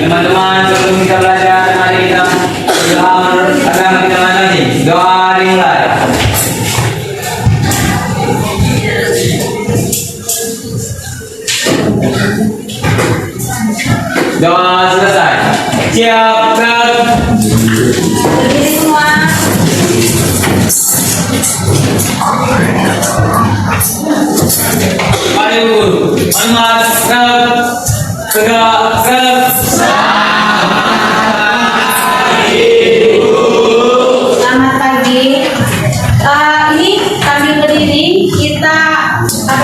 Teman-teman, sebelum kita belajar, mari kita berdoa agama kita mana nih? Doa dimulai. Doa selesai. Siap, gerak. Berdiri semua. Mari guru. Mas, gerak. Tegak, gerak. Selamat pagi. Ini sambil berdiri kita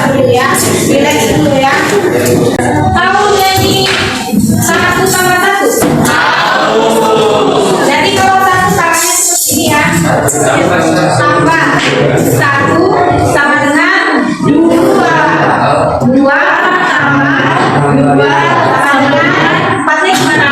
dulu ya, relax dulu ya. Tahu jadi satu sama satu? Tahu. Jadi kalau satu tangannya seperti ini ya. Tambah satu sama dengan dua. Dua tambah dua sama dengan empatnya gimana?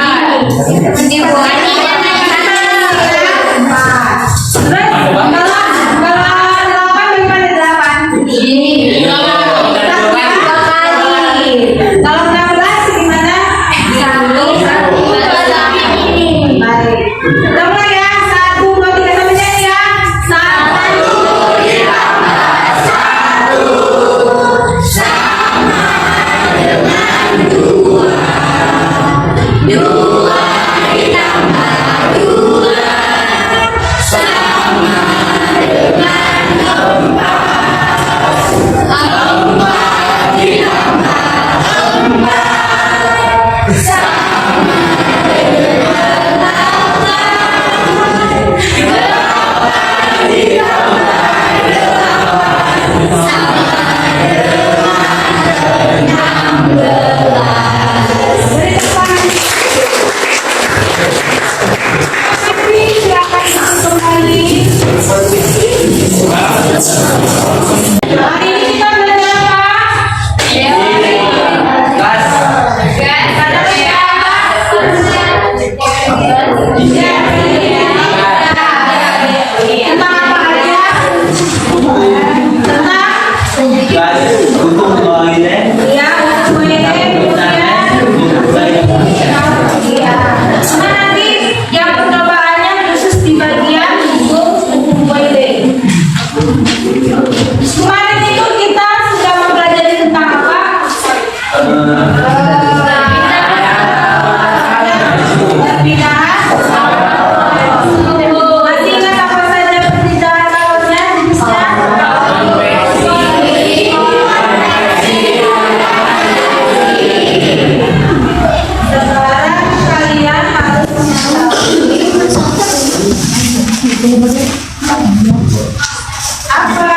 Apa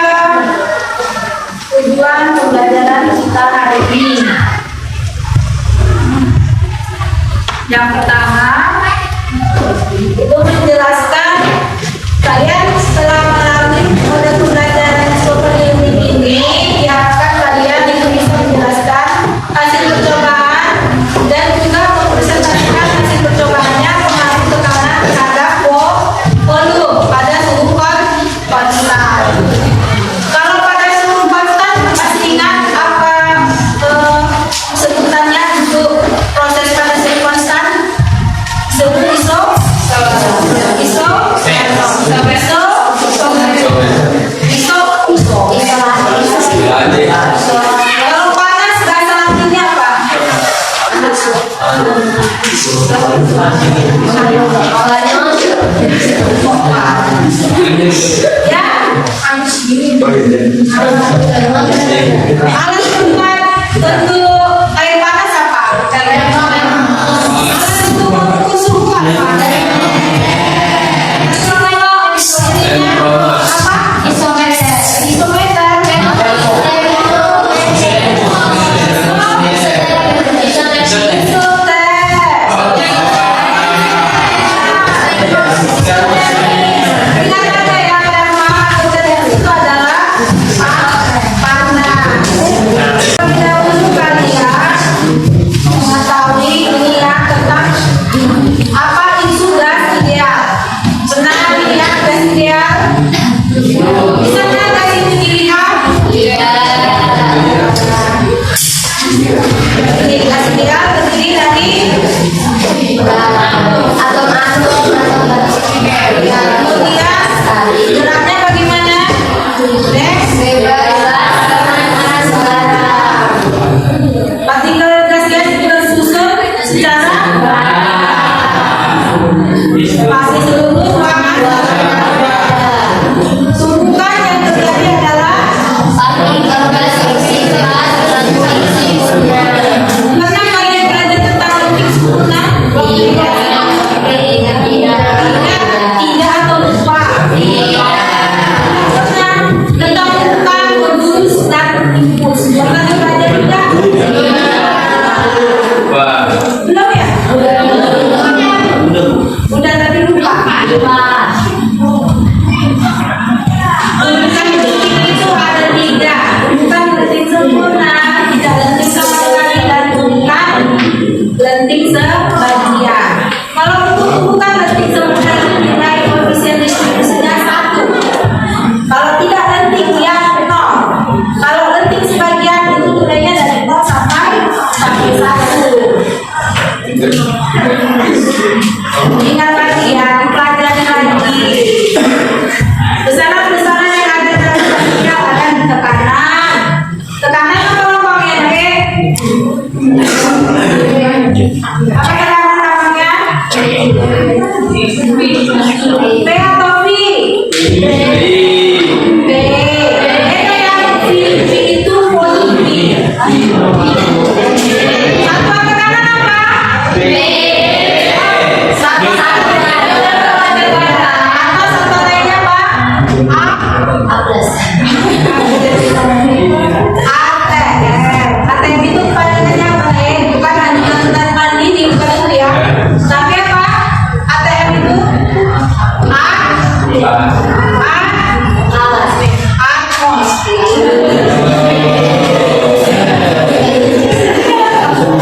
tujuan pembelajaran kita hari ini? Yang pertama itu menjelaskan kalian setelah melalui metode pembelajaran seperti ini diharapkan kalian itu bisa menjelaskan hasil percobaan dan juga mempresentasikan hasil percobaannya mengalami tekanan terhadap volume pada suhu konstan. Kalau pada suhu konstan masih ingat apa sebutannya untuk proses pada suhu konstan? Suhu iso, Ya. Alat tempat untuk air panas apa? Alat untuk mengukur suhu apa? Geraknya bagaimana? Partikel gas-gas tersusun secara pasti seluruh ruangan. Sumbukan yang terjadi adalah pernah kalian belajar tentang lentik sempurna? Tidak atau lupa? Tentang bukan modulus dan impuls. Pernah belajar tidak? Belum ya? Udah tapi lupa. Urutan lentik itu ada 3. Bukan lentik sempurna, tidak lentik sama sekali, dan bukan lentik sebagian. Kalau untuk bukan lentik sempurna itu nilai koefisien distribusinya 1. Kalau tidak lentik ya 0. Kalau lentik sebagian itu nilainya dari 0 sampai 1. Ingat lagi ya, dipelajari lagi. Besaran-besaran yang ada dalam grafik ada di tekanan. Tekanan apa lambangnya, Dek? Apa tekanan namanya? P atau V? P. V itu positif. Satuan tekanan apa? Satu lainnya apa? ATM itu kepanjangannya apa? Bukan hanya mandi di bukan itu ya. Tapi apa? ATM itu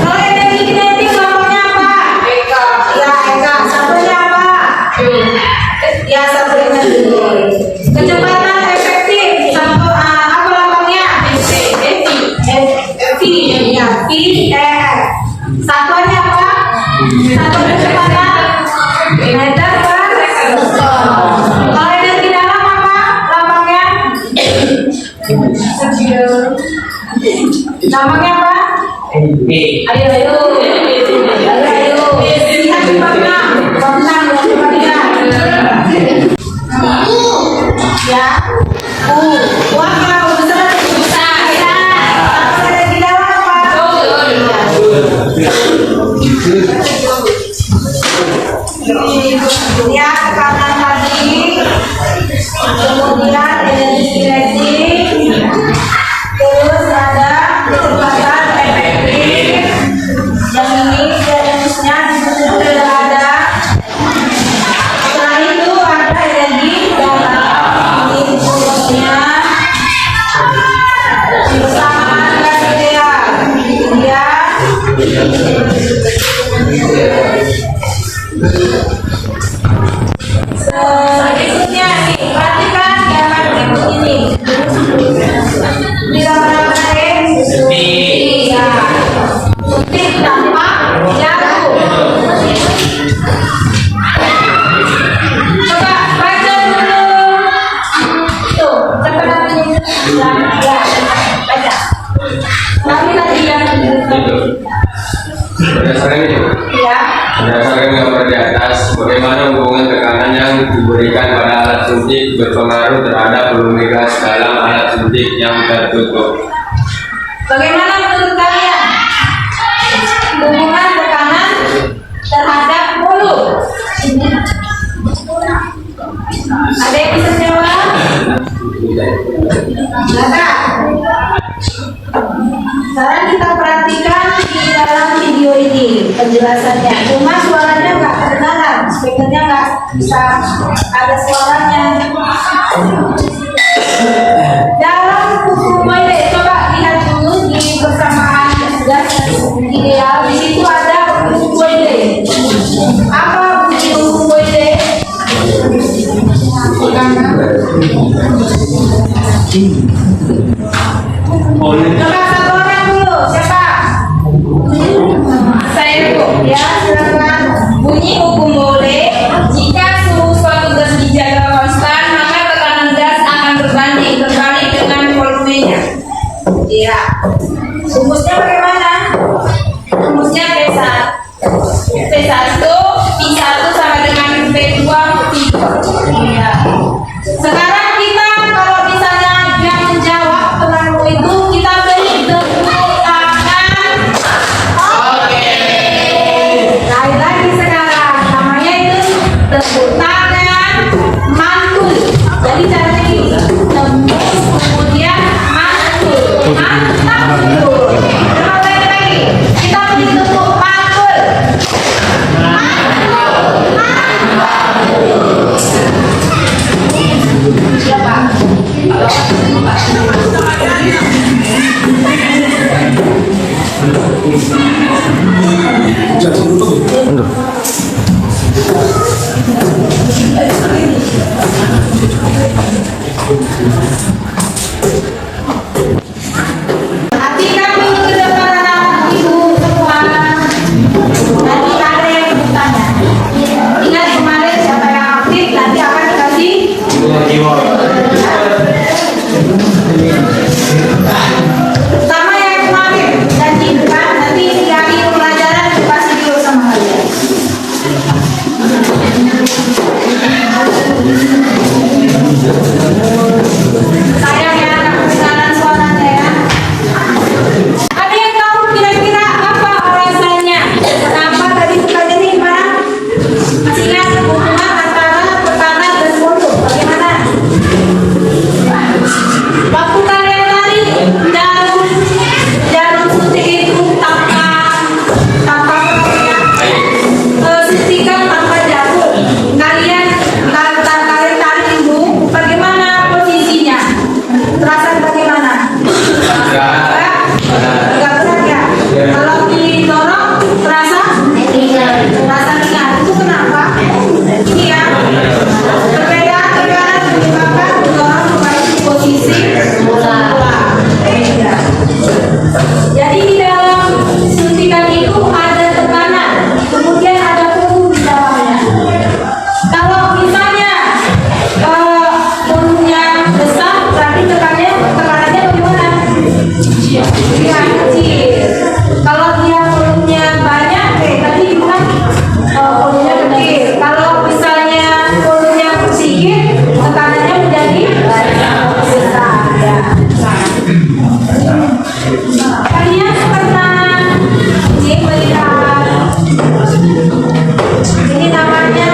kalau energi kinetik lambangnya apa? Ya, Eka. Satunya apa? Ya, satu energi. Kecepatan efektif. Satu apa lambangnya? V. Ya, V. Satuannya apa? Satu kecepatan meter per sekon. Kalau energi dalam apa lambangnya? Lambangnya apa? Ayo. Lihat di bawah. Ya. Uang kalau besar besar. Ya. Kalau energi dalam apa? Ya, tekanan tadi. Kemudian energi kinetik. Terus ada kecepatan efektif. Yang ini jenisnya sudah ada. Setelah itu ada energi dalam. Ini fungsinya bersamaan gas ideal. Selanjutnya nih, perhatikan gambar berikut ini. Di gambar apa tadi? Ya, suntik tanpa jarum. Coba baca dulu. Tuh, cepat bunyi. Ya, baca. Tapi tadi yang Berdasarkan ini. ya. Berdasarkan gambar di atas, bagaimana hubungan tekanan yang diberikan pada alat suntik berpengaruh terhadap volume gas dalam alat suntik yang tertutup? Bagaimana menurut kalian hubungan tekanan terhadap volume? Ada yang bisa jawab? Ada. Sekarang kita perhatikan di dalam video ini penjelasannya. Cuma suaranya nggak kedengaran, speakernya nggak bisa ada suaranya. Dalam buku Moyle, coba lihat dulu di persamaan gas ideal. Di situ ada buku Moyle. Apa buku Moyle? Coba satu orang dulu, siapa? Saya Bu, ya silakan. Bunyi hukum Moyle, jika suhu suatu gas dijaga konstan, maka tekanan gas akan berbanding terbalik dengan volumenya. Ya, rumusnya bagaimana? Rumusnya P1 sama dengan P2 ya. Sekarang kita kalau misalnya yang menjawab pengaruh itu kita beri tepuk tangan. Oke. Lain lagi sekarang namanya itu tepuk tangan mantul. Jadi caranya ini tembus kemudian mantul. Mantul. Coba lagi. Kita beri tepuk mantul. Siapa? Perhatikan dulu ke depan anak ibu semua. Nanti ada yang bertanya. Ingat kemarin siapa yang aktif nanti akan dikasih sama yang kemarin janjikan nanti di akhir pelajaran dikasih dulu sama kalian. Sayang ya anak kedengaran suaranya ya. Ada yang tahu kira-kira apa alasannya? Kenapa tadi bukannya nih gimana? Masih ingat hubungan antara tekanan dan volume? Bagaimana? Waktu kalian lari jarum suntik itu tanpa suntikan tanpa jarum. Kalian tarik itu bagaimana posisinya? Terasa bagaimana? Agak berat ya. Kalau didorong terasa ringan. Itu kenapa? Ini ya. Perbedaan tekanan menyebabkan didorong kembali posisi semula. Beda. Jadi di dalam suntikan itu ada tekanan, kemudian ada volume di dalamnya. Kalau misalnya volumenya besar, berarti tekanannya bagaimana? Iya, kecil. Kalau dia volumenya banyak, tadi bilang volumenya kecil. Kalau misalnya volumenya sedikit, tekanannya menjadi besar. Ya. Kalian pernah ini melihat ini namanya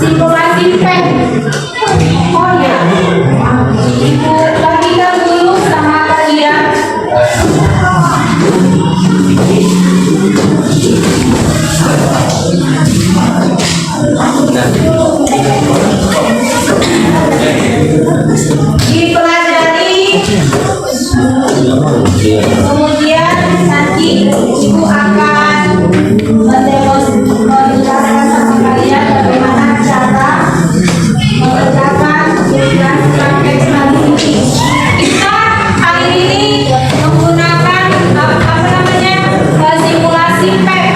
simulasi PET. Oh ya, ibu bagikan dulu sama kalian. Dipelajari, kemudian nanti ibu akan menjelaskan sama kalian bagaimana cara mengerjakan tugas praktek selanjutnya. Kita hari ini menggunakan simulasi PET.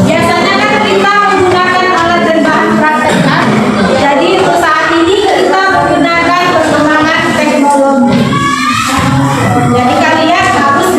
Biasanya kan kita menggunakan alat dan bahan praktek kan. Jadi untuk saat ini kita menggunakan perkembangan teknologi. Jadi kalian harus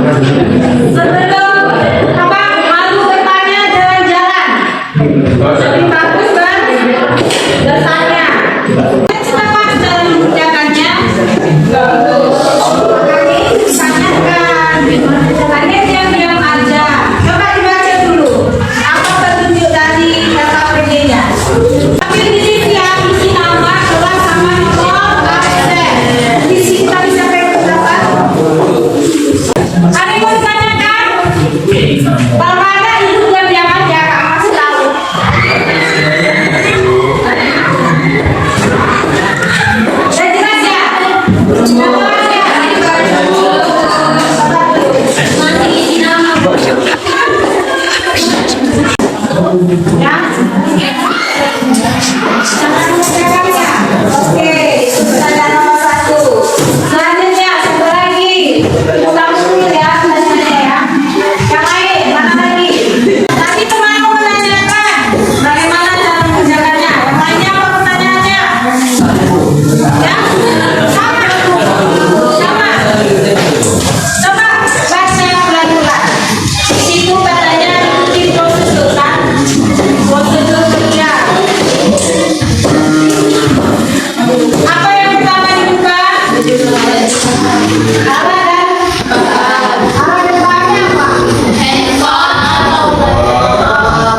Sebelum apa malu bertanya jalan-jalan. Lebih bagus bertanya. Cepat dalam mengerjakannya. Makanya ditanyakan. Makanya diam-diam aja. Coba dibaca dulu. Apa petunjuk dari KKPD-nya? Tapi di sini ya, isi nama, kelas sama nomor absen. Di sini kita bisa pakai berapa? Ada yang mau ditanyakan? Kalau ada itu diam-diam aja, Kak masih tahu. Sudah jelas ya? Sudah jelas ya? Nanti isi nama. Ya? Jangan lupa ya. Oke, itu pertanyaan nomor 1. Selanjutnya satu lagi. Ulang dulu ya pertanyaannya ya. Yang lain mana lagi? Tadi teman mau menanyakan bagaimana cara mengerjakannya. Yang lainnya apa pertanyaannya? Ya? Sama? Sama? Coba baca pelan-pelan. Di situ katanya ikuti prosedur kan? Prosedur kerja. Apa yang pertama dibuka? Arah dan arah depannya apa?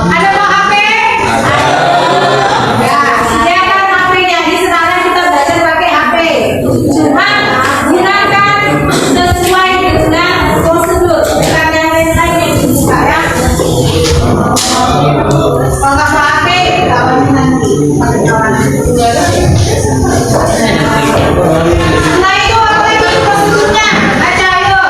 Ada mau HP? Ya, sediakan HP-nya. Di sekarang kita belajar pakai HP. Cuma gunakan sesuai dengan prosedur. Bukan yang lain-lain yang dibuka ya. Kalau nggak pakai, kawan nanti pakai kawan. Nah itu apa itu prosedurnya? Baca ayo.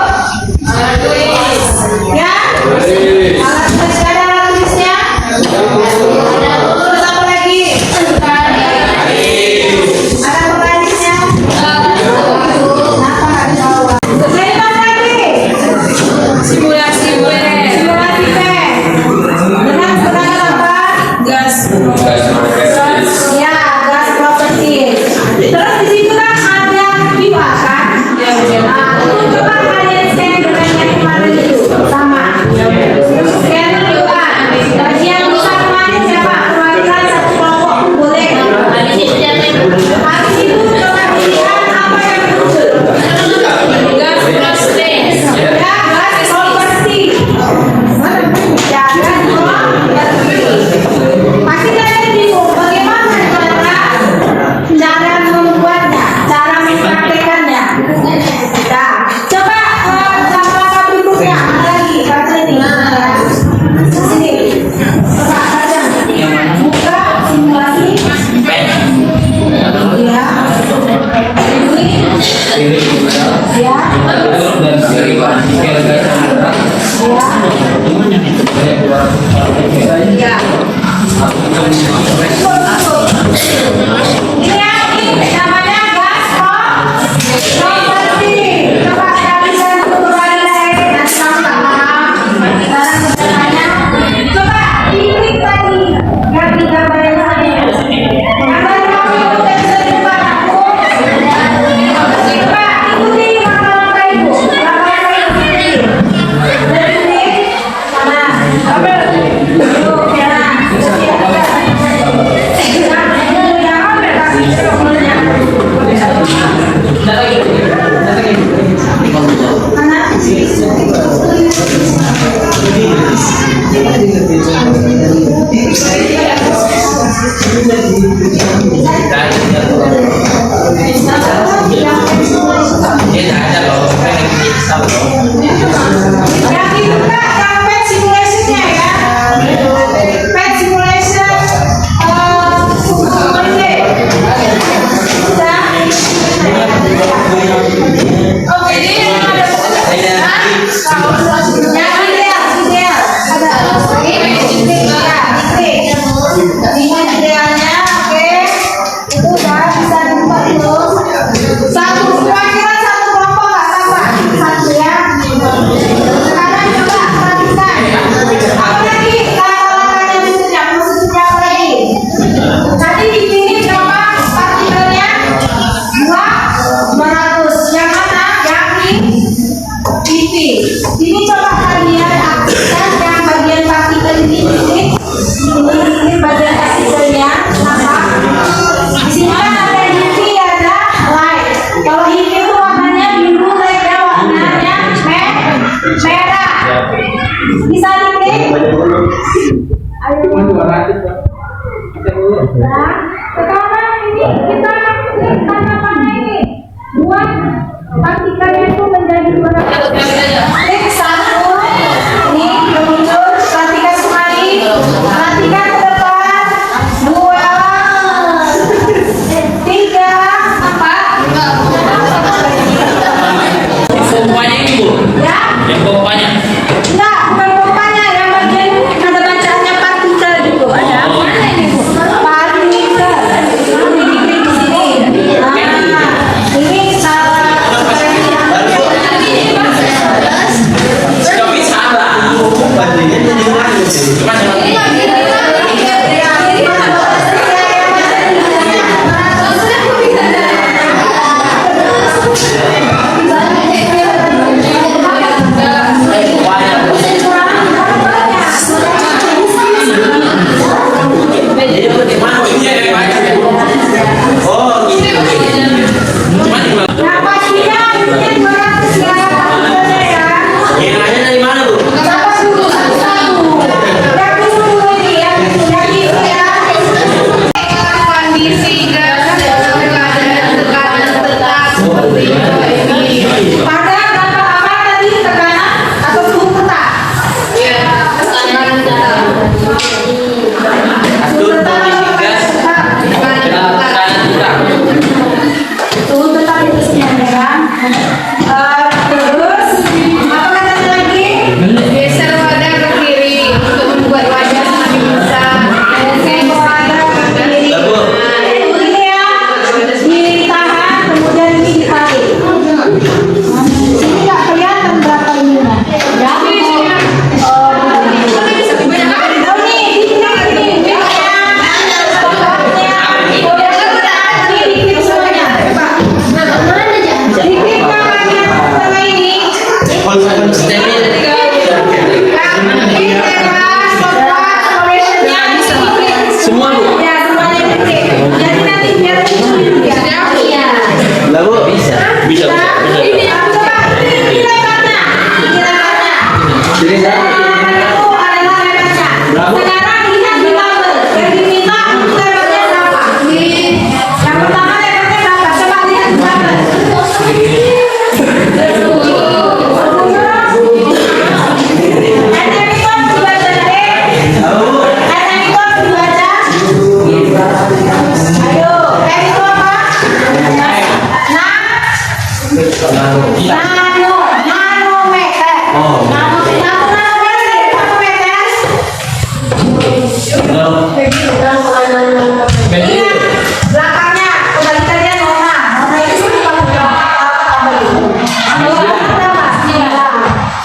Ya? Alat tulis ada alat tulisnya? Terus apa lagi? Ada penggarisnya? Kenapa nggak dibawa? Bebas lagi. Simulasi pen. Dengan menggunakan apa? Gas. Ya, gas properties. Terus di situ kan ada pipa kan? Nah, coba kalian scan dengan yang kemarin itu sama. Scan dulu kan. Bagi yang bisa kemarin siapa? Perwakilan satu kelompok pun boleh. Habis itu coba dilihat apa yang muncul. Gas properties. Ya, gas properties. Ya, gas properties. Pasti kalian bingung bagaimana cara membuatnya, cara mempraktekannya. Nah, coba gambar berikutnya ada lagi baca ini. Sini, coba baca. Buka simulasi. Ya. Ini. Ya. Ya. Ini namanya gas property. Coba kalian kembali lagi dan sama-sama. Sekarang bertanya. Coba diklik tadi yang digambar saya. Gambar kamu itu bisa dibuat aku. Coba ikuti langkah-langkah ibu. Langkah-langkah ibu ini. Dari sini mana? Tuh, jalan. Ini coba kalian aktifkan yang bagian partikel ini. Ini bagian partikelnya. Di sini kan ada UV, ada light. Kalau UV itu warnanya biru, light warnanya merah. Bisa diklik? Ayo. Nah, sekarang ini kita klik tanda-tanda ini. Buat partikelnya itu menjadi warna. Klik satu. Ini muncul. Perhatikan kembali. Perhatikan ke depan. 2, 3, 4. Pompanya ini Bu. Ya. Yang pompanya. Enggak, bukan pompanya, yang bagian ada bacaannya partikel gitu. Ada mana ini Bu? Partikel. Ini diklik di sini. Nah, ini salah. Tapi salah. Cuma Nah, pastinya ini 200 ya partikelnya ya. nilainya dari mana Bu? Siapa dulu? Satu. Yang dulu ini ya. Yang itu ya. Kondisi gas dalam keadaan tekanan tetap seperti ini. Pada berapa apa tadi tekanan atau suhu tetap? Ya, tekanan tetap. Suhu tetap atau tekanan tetap? Tekanan tetap. Suhu tetap itu sebenarnya kan. Terus apa katanya lagi? Geser wadah ke kiri untuk membuat wadah semakin besar. Geser wadah ke kiri. Ini ya, ditahan kemudian ini ditarik. Ini nggak kelihatan berapa ininya. Ya. Oh, Semua Bu. ya, semuanya diklik. Jadi nanti biar ya. Lah Bu. Bisa. Bisa. Ini coba ini lebarnya. Ini lebarnya. Jadi saya Itu adalah lebarnya. Sekarang lihat di tabel. Yang diminta lebarnya berapa? Yang pertama lebarnya berapa? Coba lihat di tabel. Enemikom dibaca deh. Enemikom dibaca. Ayo, itu apa? Nanometer. Ingat, belakangnya kembalikan dia nona. Nona itu sudah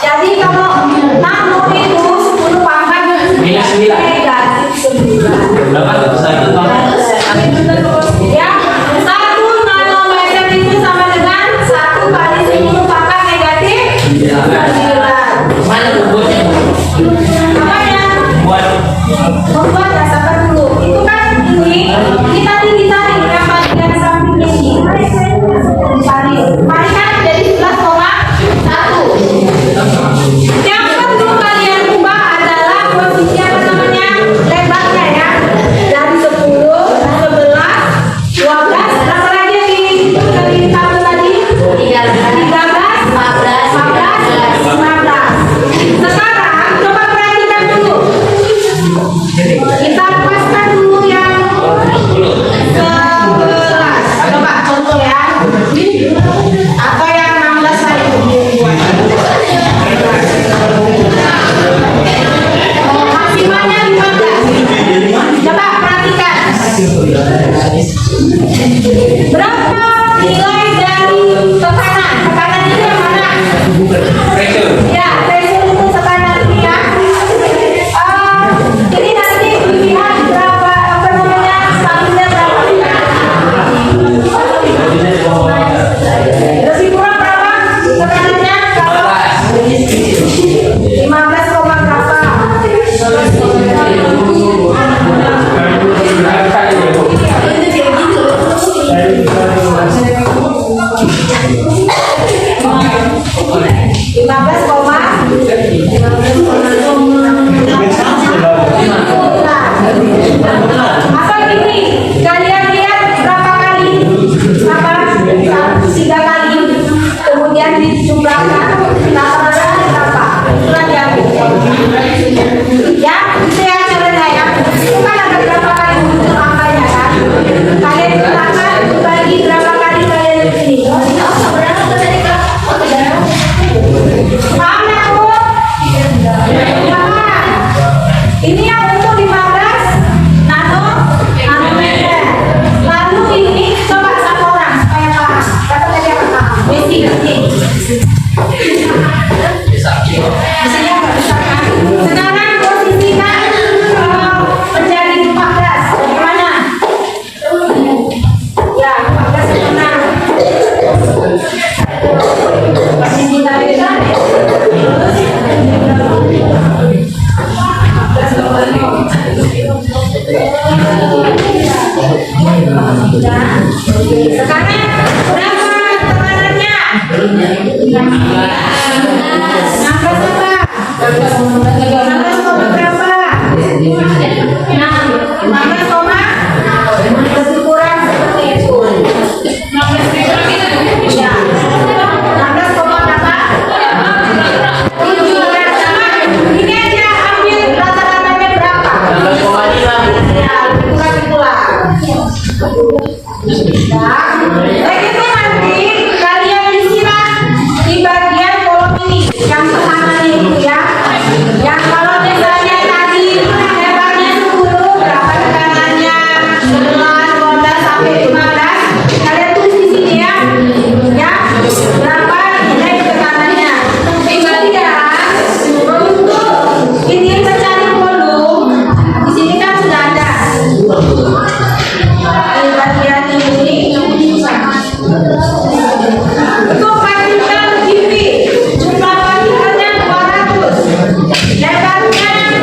jadi kalau nano itu 10 pangkat Minus 9. negatif 9. berapa satu Pak? Ya, 1 nanometer itu sama dengan 1 kali 10 pangkat negatif 9. Mana buatnya? Makanya Buat membuat rasakan dulu. Itu kan ini kita ditarik yang bagian samping ini. Tarik. Mari kan jadi 11,1. Yang perlu kalian ubah adalah posisi apa namanya lebarnya ya. Dari 10, 11, 12, berapa lagi di tabel tadi? 13, 14, 15. Sekarang coba perhatikan dulu. Kita lepaskan dulu yang 11. Coba contoh ya. Atau yang 16 tadi. Maksimalnya 15. Coba perhatikan. Berapa nilai dari tekanan? Tekanan itu yang mana? pressure. Ya, pressure itu tekanan ini ya. Ini nanti dilihat berapa apa namanya stabilnya berapa. Sekarang posisikan menjadi 14. Bagaimana? Ya, 14 menang. Posisi tadi kan? Sekarang berapa tekanannya? 16,berapa? Nanti kalian disiram di bagian kolom ini yang pertama itu ya. Yang kalau misalnya tadi lebarnya 10, berapa tekanannya? 9, 12 sampai 15. Kalian tulis di sini ya. Ya, berapa nilai tekanannya? Kemudian untuk ini mencari volume di sini kan sudah ada. Di bagian ini untuk partikel GP jumlah partikelnya 200, lebarnya 10.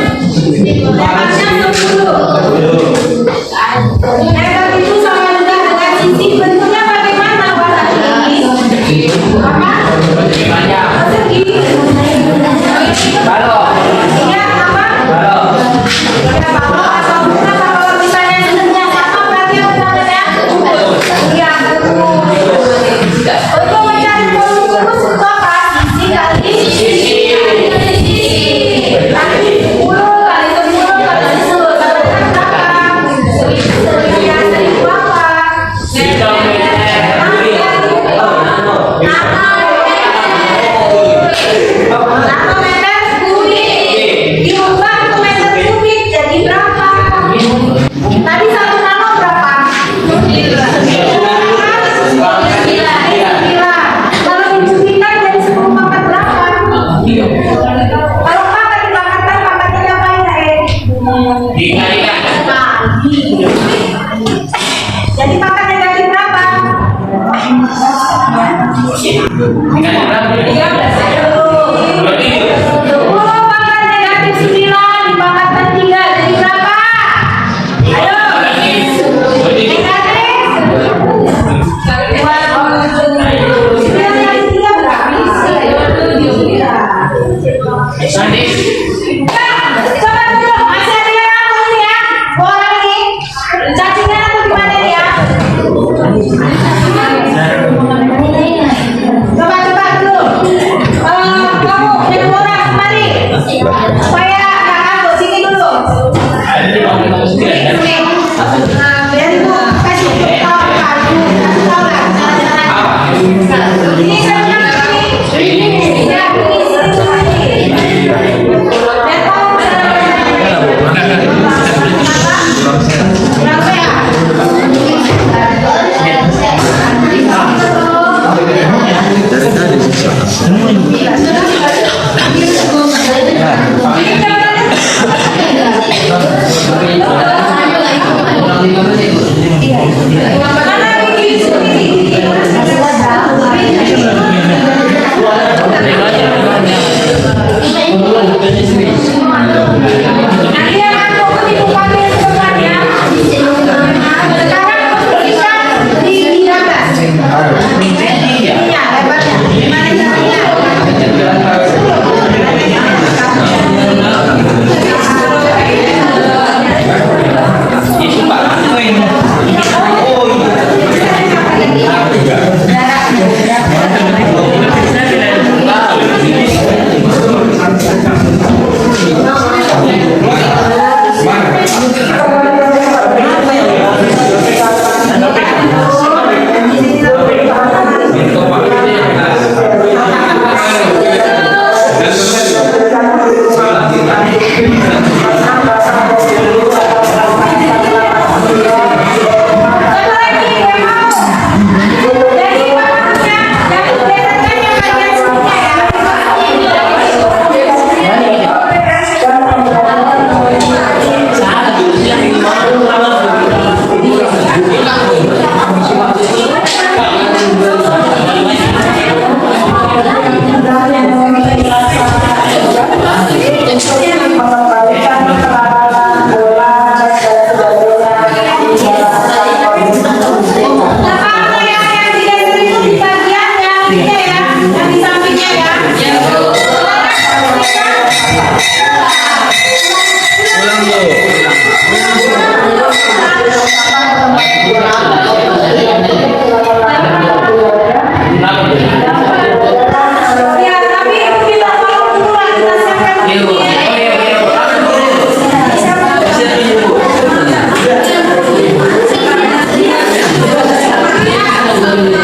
Lebar itu sama juga dengan sisi, bentuknya bagaimana warna ini? Apa? Persegi. Ya, apa? Ya, balok atau bukan kalau misalnya sebenarnya sama berarti ukurannya? Iya, untuk mencari volume kurus itu apa? Sisi kali sisi. Nanti 10 kali 10 kali 10 sama dengan berapa? 1000 ya, 1000 apa? Nanometer kubik. Diubah ke meter kubik jadi berapa? Tadi 1 nano berapa? 9. Kalau dikubikan jadi 10 pangkat berapa? Kalau pangkat dipangkatkan pangkatnya ngapain jadi pangkat negatif berapa? 10 pangkat negatif 9 dipangkatkan 3 jadi berapa? Ayo. Negatif 9 kali 3 berapa? Coba dulu, masih ada yang ngomong ini ya? Bola ini cacingan atau gimana ya? Coba dulu sampingnya ya, yang di sampingnya ya. Ulang Bu. Ya, tapi kita kalau pulang kita siapkan Iya Bu. ini. Sekarang coba perhatikan bagaimana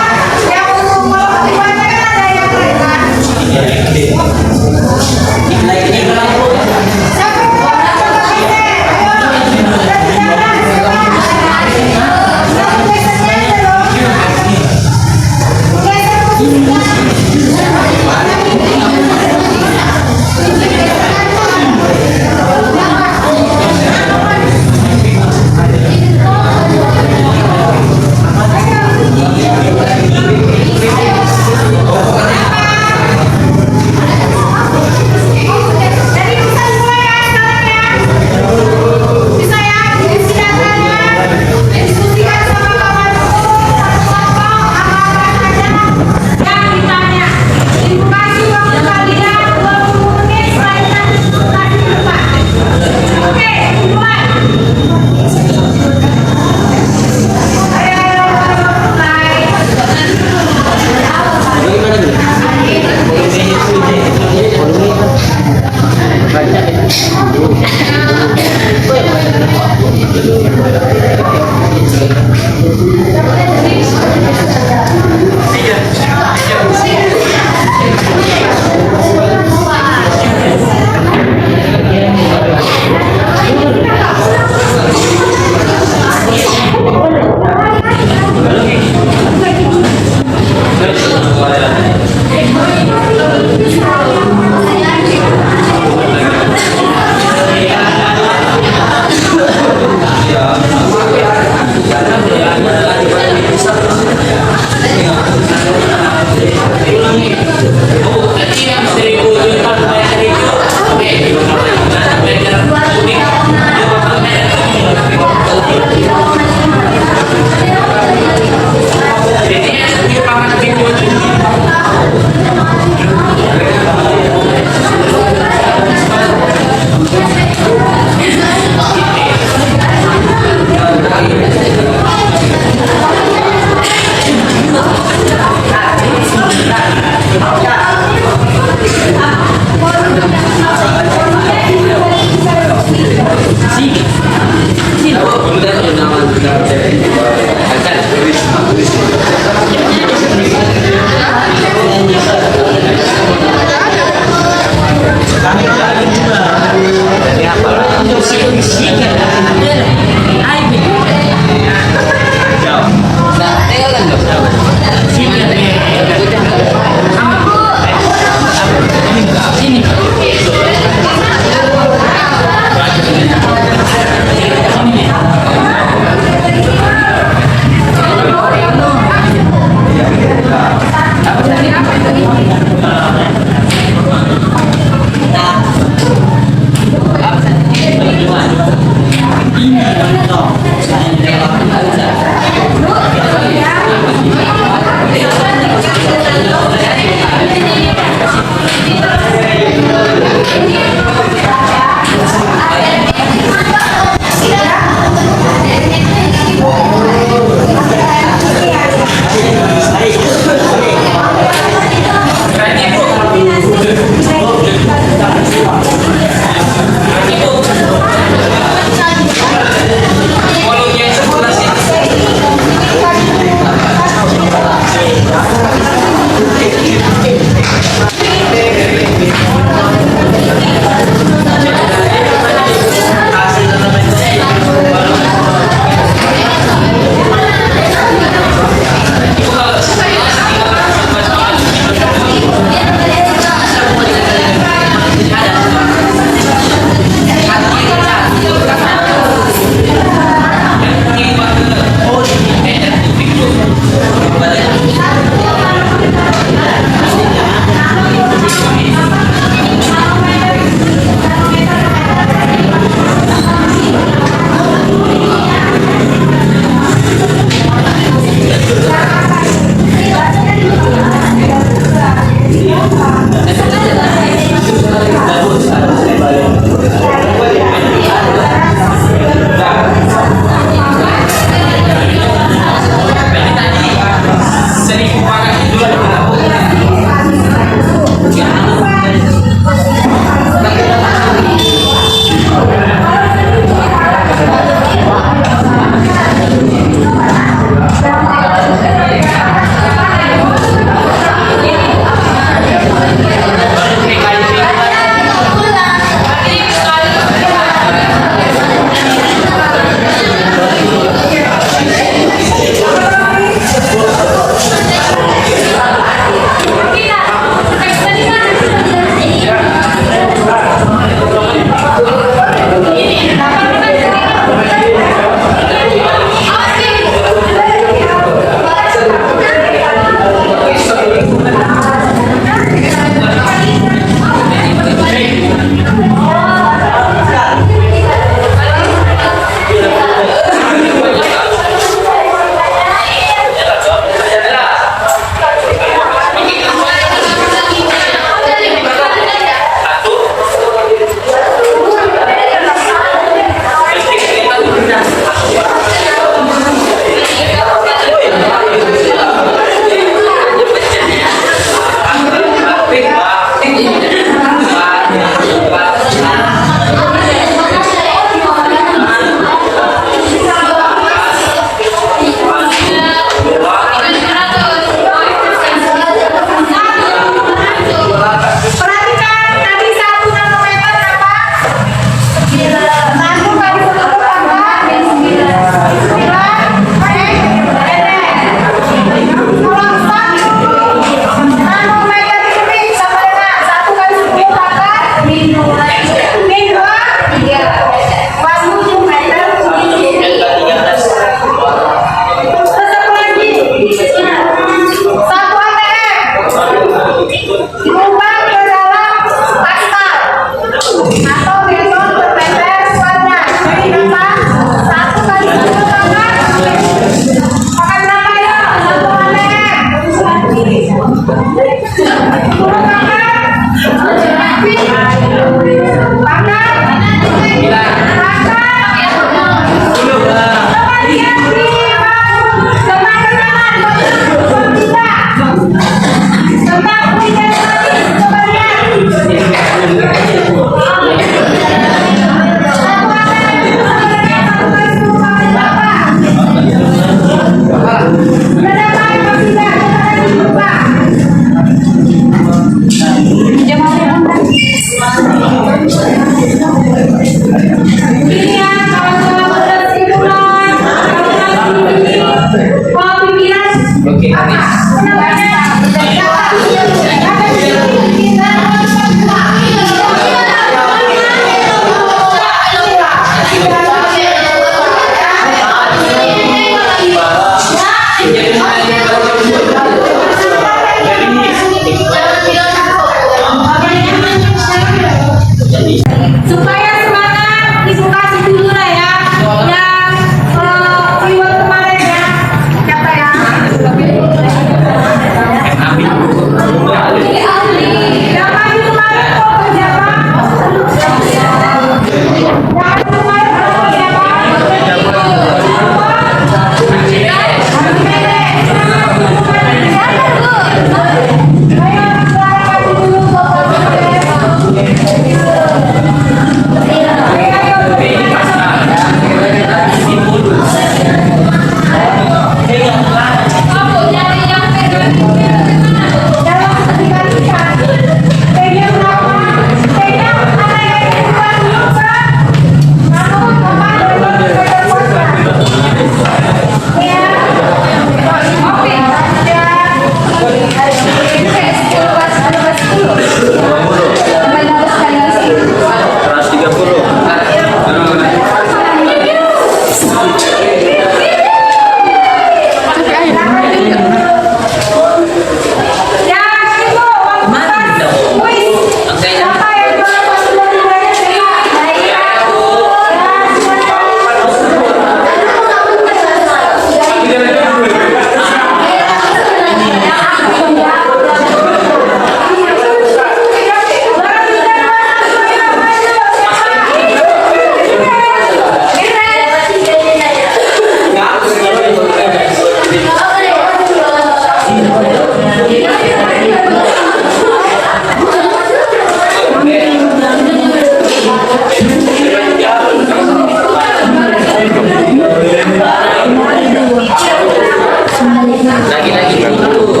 Lagi-lagi dulu.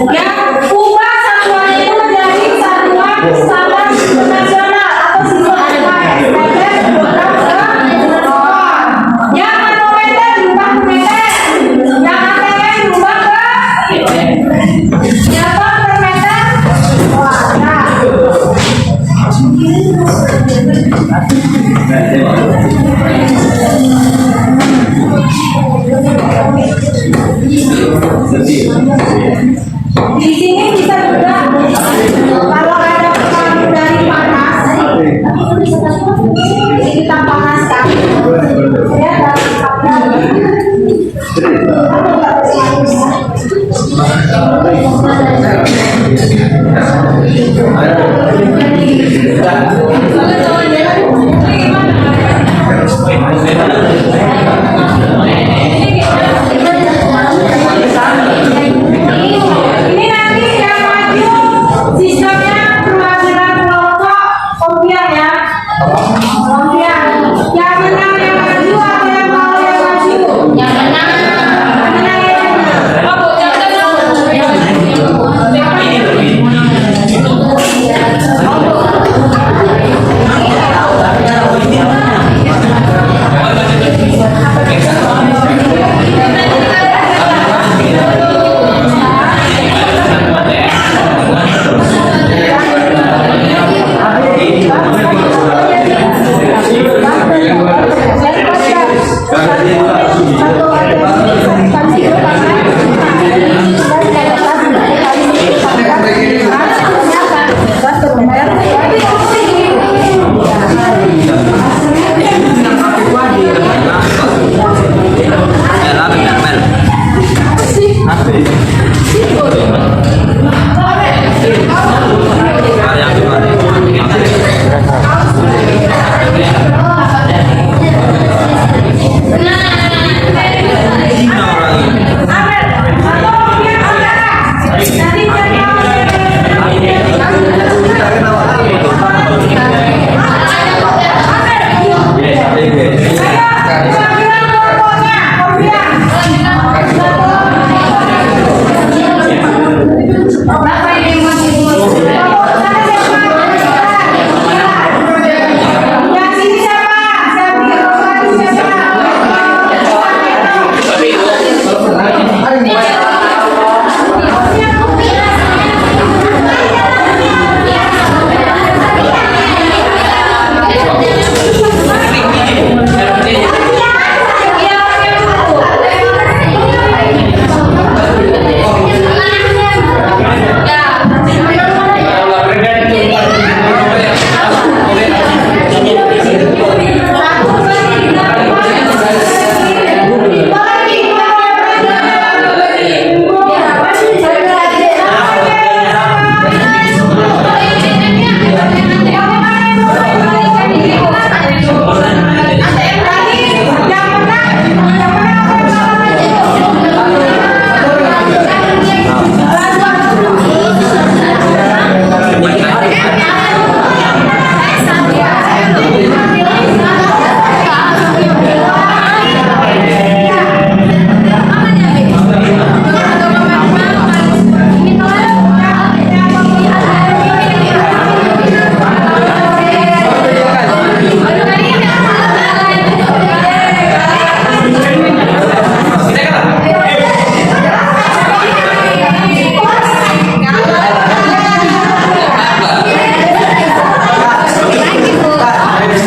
Yang ubah satuan itu menjadi satuan standar nasional atau siswa yang manometer diubah ke meter, yang ATM diubah ke Newton per meter. Di sini bisa juga kalau ada pengaruh dari panas, ini kita panaskan ya ini nanti yang maju sistemnya perwakilan kelompok kompian ya. Kompian yang menang yang maju atau yang mau yang maju? Yang menang. Menang yang menang. Oh, yang menang.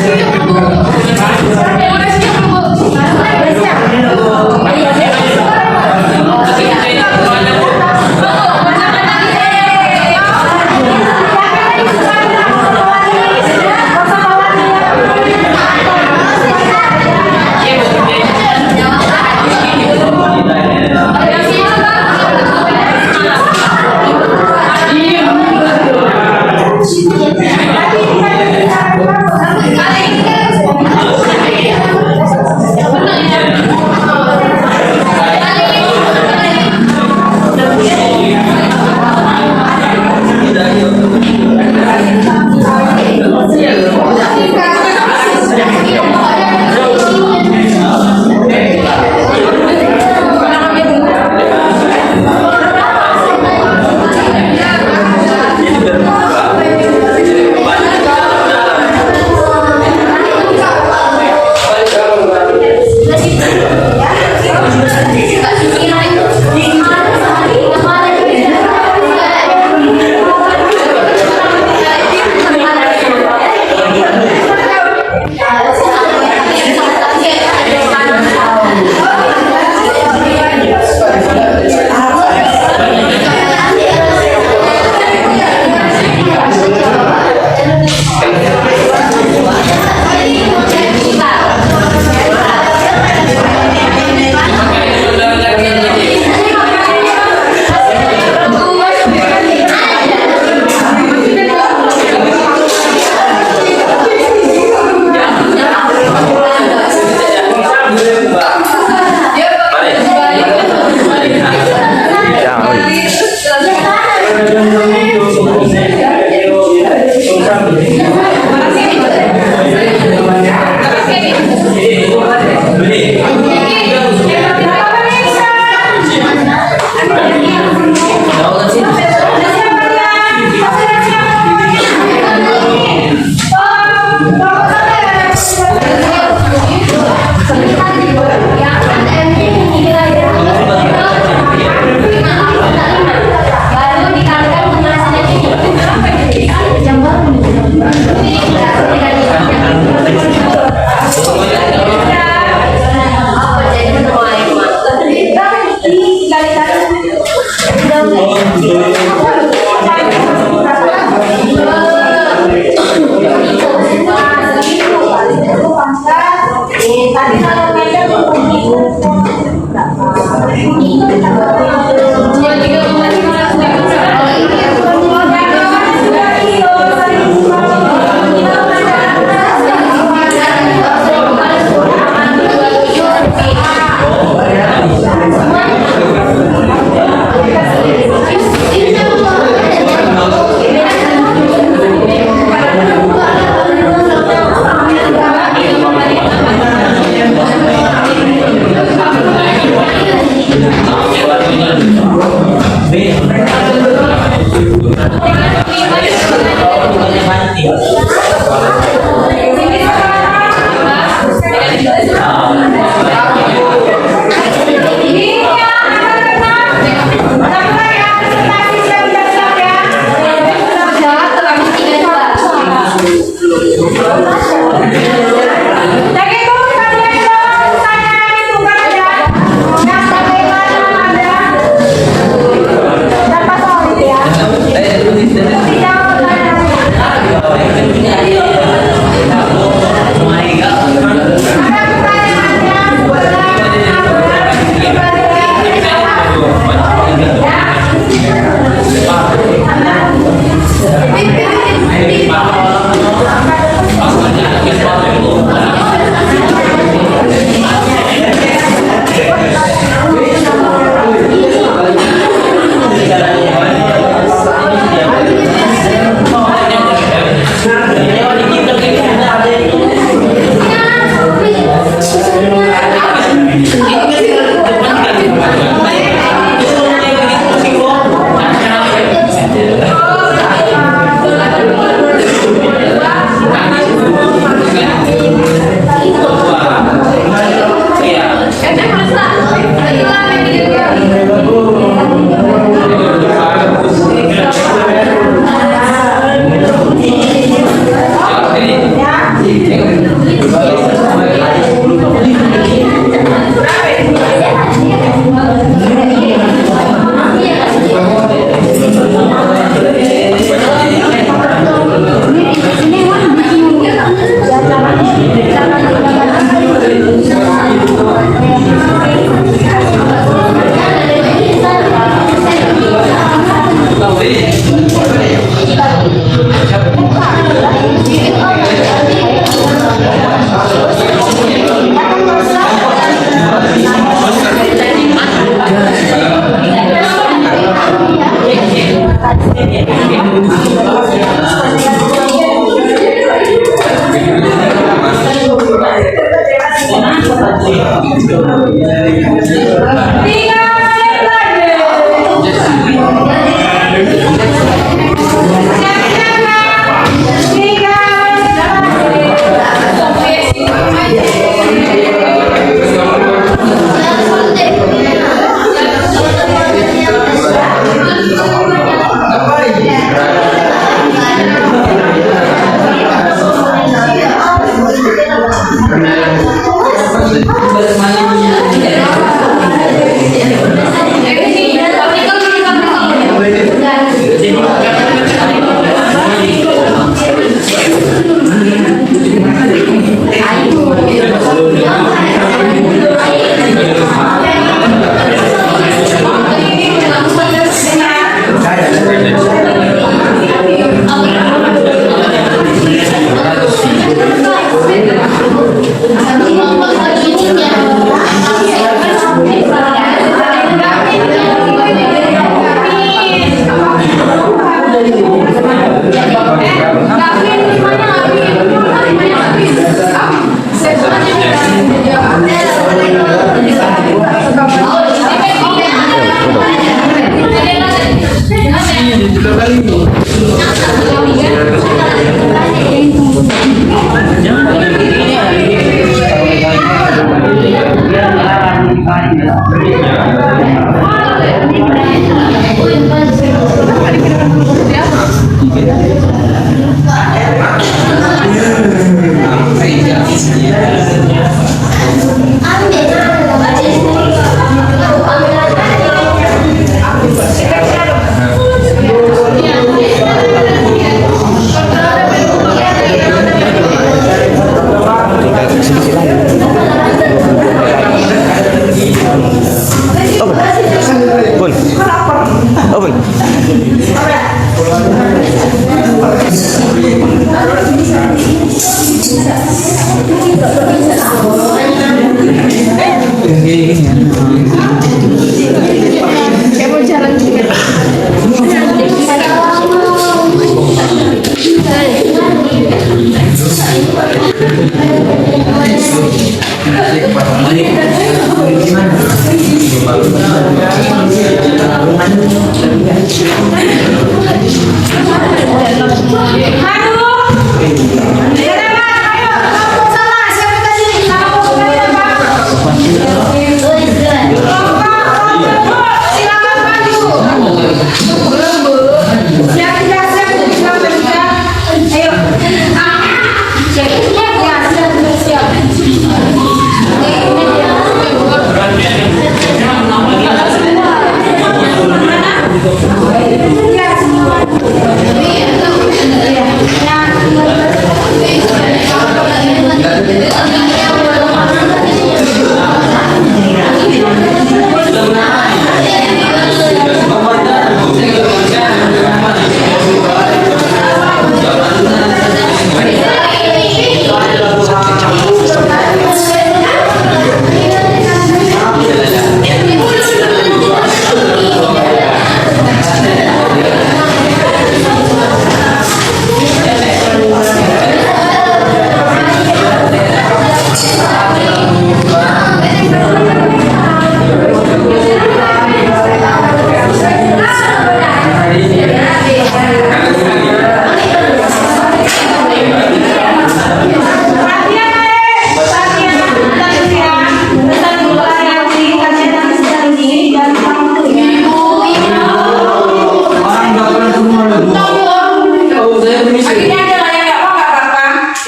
Kita Jadi itu kalian dong tanya itu kan ya. Yang bagaimana ada dapat solid ya. Tidak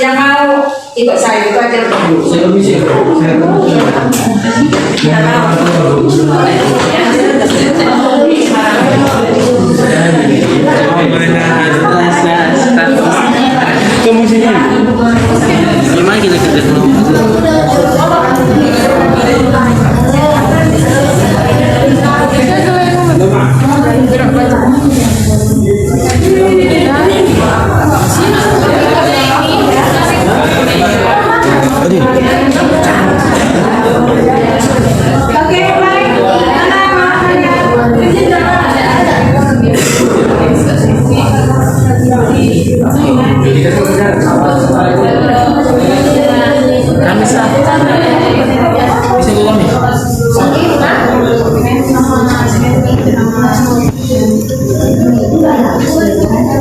Yang mau ikut saya itu aja dulu. Saya bisa. Gimana kita kerja Oke, baik. Kami sah.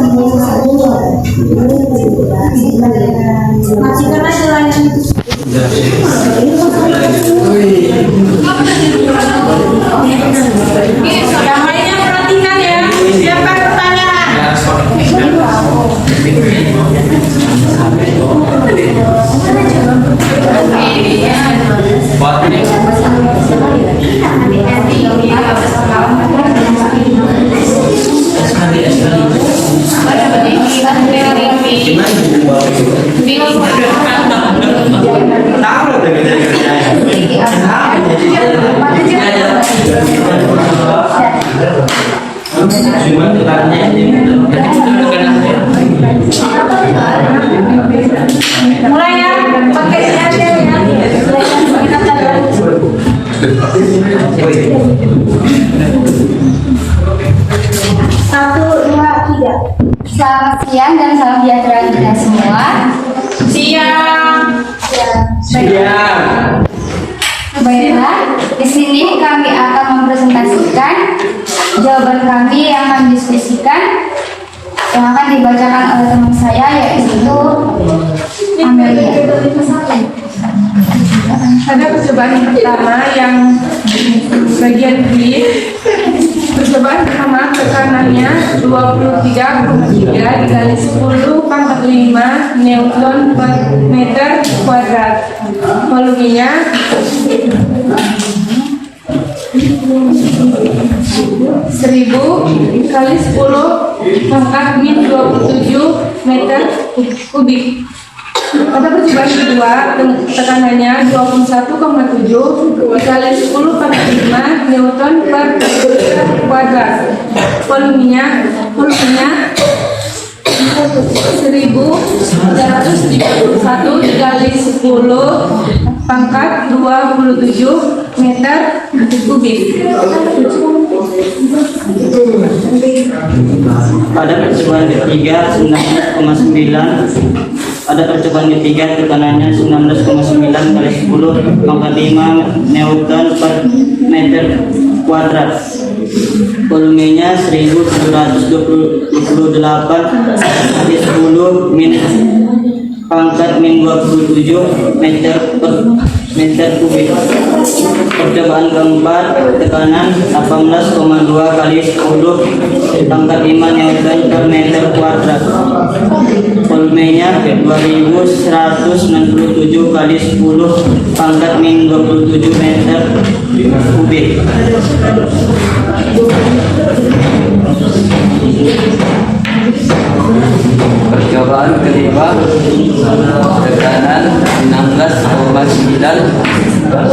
Bisa ulang nih. Matikan aja layar. Yang lainnya perhatikan ya. Siapa pertanyaan? Mulai ya, pakai aja ya. Satu, dua, tiga. Selamat siang dan salam sejahtera kita semua. Siang. Siap. Baiklah, di sini kami akan mempresentasikan jawaban kami yang kami diskusikan yang akan dibacakan oleh teman saya yaitu Amelia. Ada percobaan yang pertama yang bagian B. Percobaan pertama tekanannya 23,3 dikali 10 pangkat 5 Newton per meter kuadrat. Volumenya 1000 kali 10 pangkat min 27 meter kubik. Pada percobaan kedua, tekanannya 21,7 dikali 10 pangkat 5 Newton per meter kuadrat. Volumenya 1331 dikali 10 pangkat 27 meter kubik. Pada percobaan ketiga 19,9. Ada percobaan ketiga tekanannya 19,9 kali 10 pangkat 5 Newton per meter kuadrat. Volumenya 1728 kali 10 min pangkat min 27 meter per meter kubik. Percobaan keempat tekanan 18,2 kali 10 pangkat 5 Newton per meter kuadrat. Volumenya 2167 kali 10 pangkat min 27 meter kubik. Percobaan kelima tekanan 16,9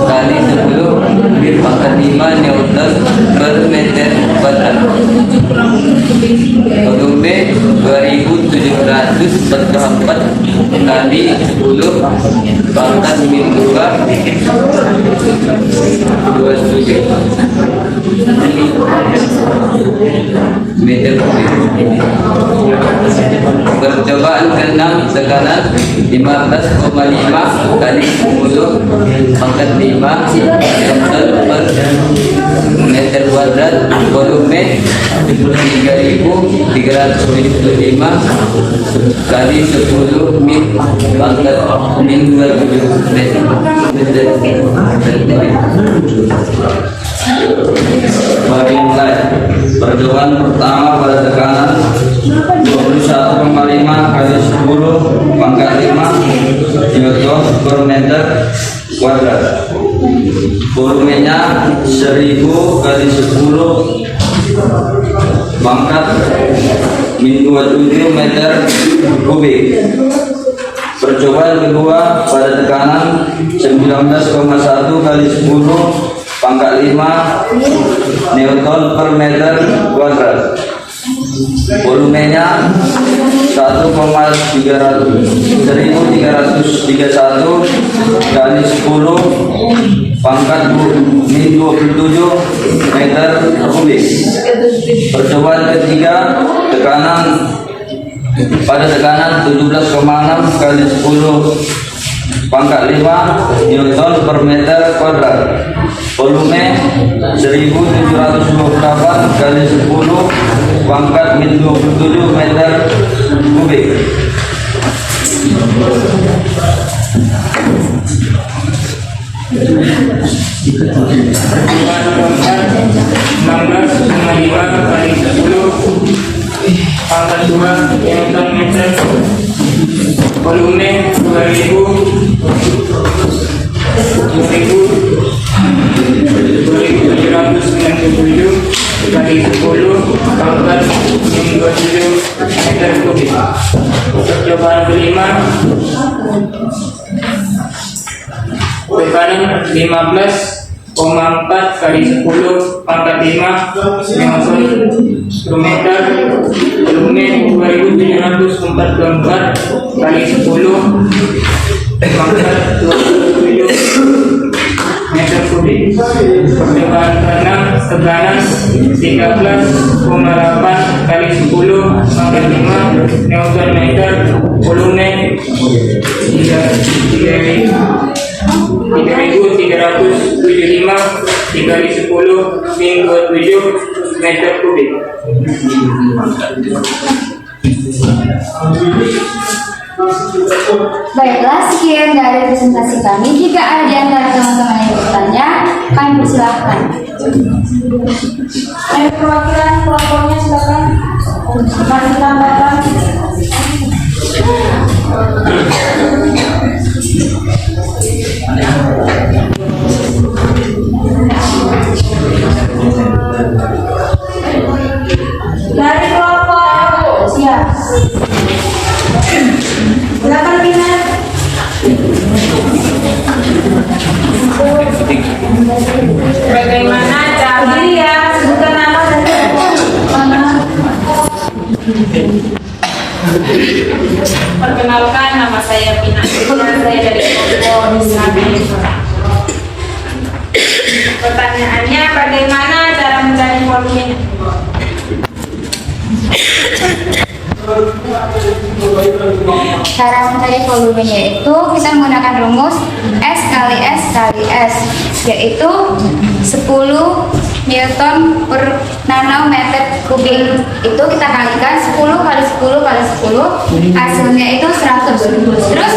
kali 10 min pangkat 5 Newton per meter kuadrat. Volume 2744 kali 10 pangkat min 2 meter kubik. Percobaan ke-6 tekanan 15,5 kali 10 pangkat 5 Newton per meter kuadrat. Volume 3375 kali 10 min pangkat min 27 meter. Bagian lain. Percobaan pertama pada tekanan 21,5 kali 10 pangkat 5 Newton per meter kuadrat. Volumenya 1000 kali 10 pangkat min 27 meter kubik. Percobaan kedua pada tekanan 19,1 kali 10 pangkat 5 Newton per meter kuadrat. Volumenya 1331 kali 10 pangkat min 27 meter kubik. Percobaan ketiga pada tekanan 17,6 kali 10 pangkat 5 Newton per meter kuadrat. Volume 1728 kali 10 pangkat min 27 meter kubik. Percobaan keempat 16,5 kali 10 pangkat 2 Newton meter. Volume 2797 kali 10 pangkat 27 meter kubik. Percobaan kelima tekanan 15,4 kali 10 pangkat 5 Newton per meter. Volume 2744 kali 10 pangkat 27 meter kubik. Percobaan ke-6 tekanan 13,8 kali 10 pangkat 5 Newton meter. Volume 3375 dikali 10 min 27 meter kubik. Baiklah, sekian dari presentasi kami. Jika ada di antara teman-teman yang bertanya, kami persilahkan. Ayo perwakilan kelompoknya silakan. Masih tambahkan. Dari kelompok siap. Silakan Bina. Bagaimana cara ya? Sebutkan nama dan perkenalkan, nama saya Pina. Saya dari kelompok Islam. Pertanyaannya, bagaimana cara mencari volumenya? Cara mencari volumenya itu kita menggunakan rumus S kali S kali S, yaitu 10 Newton per nanometer kubik. Itu kita kalikan 10 kali 10 kali 10, hasilnya itu 100. Terus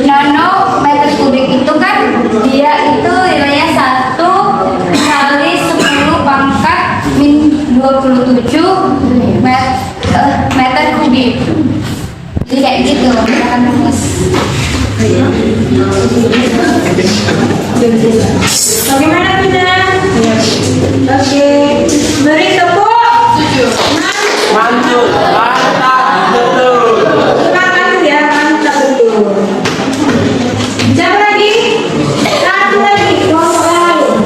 nanometer kubik itu kan dia itu nilainya 1 kali 10 pangkat min 27 meter kubik. Jadi kayak gitu, menggunakan rumus. Bagaimana Bina? Oke, beri tepuk. Mantul, mantap, betul. Semangat ya, mantap betul. Siapa lagi? Satu lagi, kelompok lain.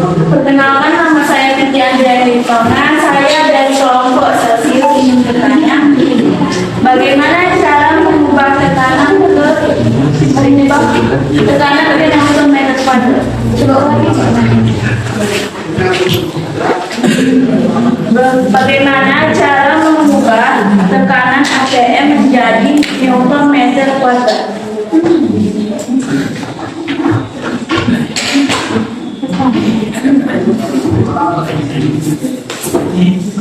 Perkenalkan, nama saya Titi Andriani Tongan. Saya dari kelompok Celsius ingin bertanya, bagaimana cara mengubah tekanan ke Newton meter kuadrat? Bagaimana cara mengubah tekanan ATM menjadi Newton meter kuadrat?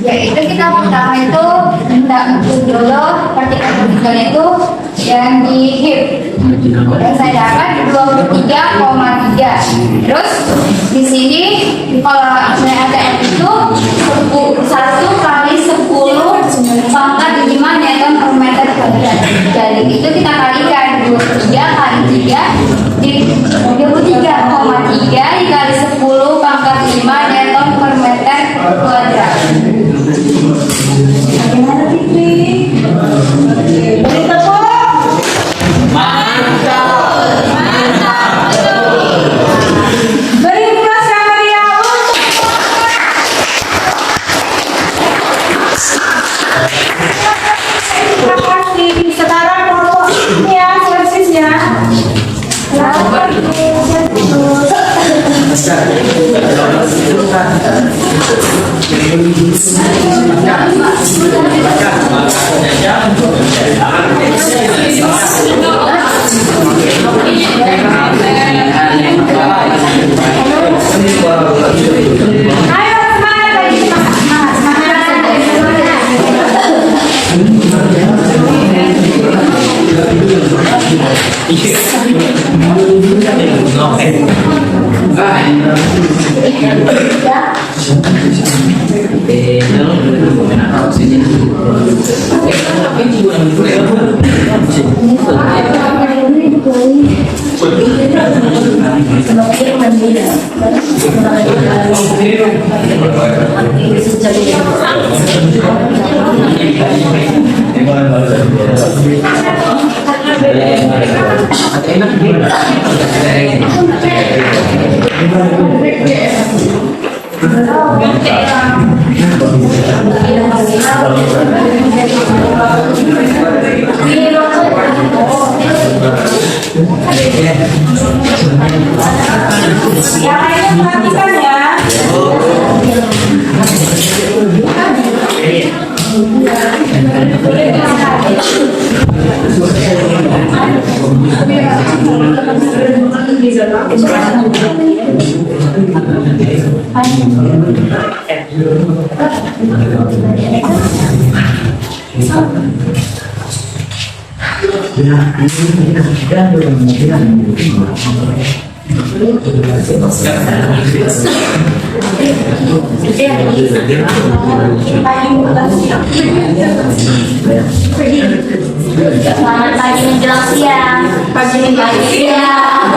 Yaitu kita pertama itu hendak ukur dulu partikel-partikel itu yang di heat. yang saya dapat 23,3. Terus di sini kalau nilai ATM itu 1 kali 10 pangkat 5 Newton per meter kuadrat. Jadi itu kita kalikan 23 kali 3 jadi 23,3 dikali 10 pangkat 5 Newton per meter kuadrat. Bagaimana Fitri? Beri tepuk. Beri kelas yang meriah untuk terima kasih. Sekarang kelompok ini ya, seleksisnya. Ayo semangat lagi, Yang lainnya perhatikan ya. Selamat pagi menjelang siang. Pagi menjelang siang.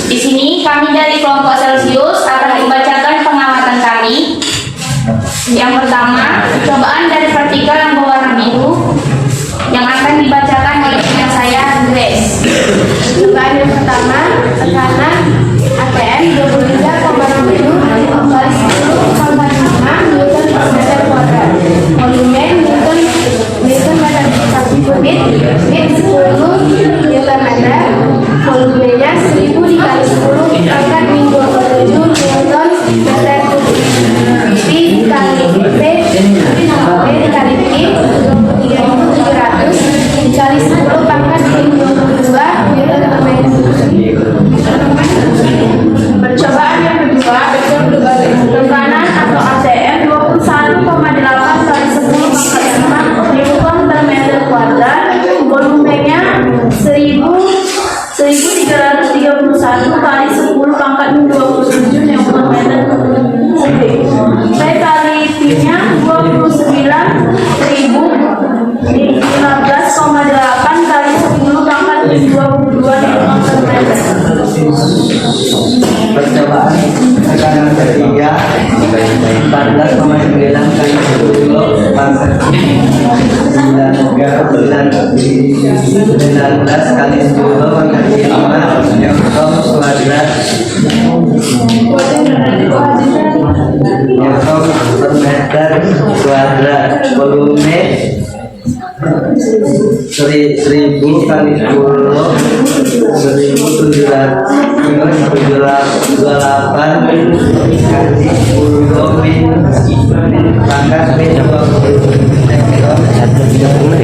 Di sini kami dari kelompok Celsius akan membacakan pengamatan kami. Yang pertama, cobaan dari vertikal yang berwarna biru yang akan dibacakan oleh rekan saya, Grace. Cobaan yang pertama, tekanan ATM 23,6 kali 10,5 Newton per meter kuadrat. Volume Newton meter per kubik, bit 10 Newton meter. Volumenya 1000 dikali 10 pangkat min 27 Newton meter kubik. P dikali P dikali P 23.700 dikali 10 pangkat min 22 Newton per meter kubik. Percobaan yang kedua, tekanan atau ATM 21,8 kali 10 pangkat 5 Newton per meter kuadrat. Volumenya 1331 kali 10 pangkat 27 Newton meter kubik. P kali P-nya 29.015,8 kali 10 pangkat 22 Newton per meter. Percobaan tekanan ketiga 14,9 kali 10 pangkat 19 kali 10 pangkat 5 Newton kuadrat Newton per meter kuadrat. Volume 1000 kali 10 1728 kali 10 min pangkat min 20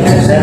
cm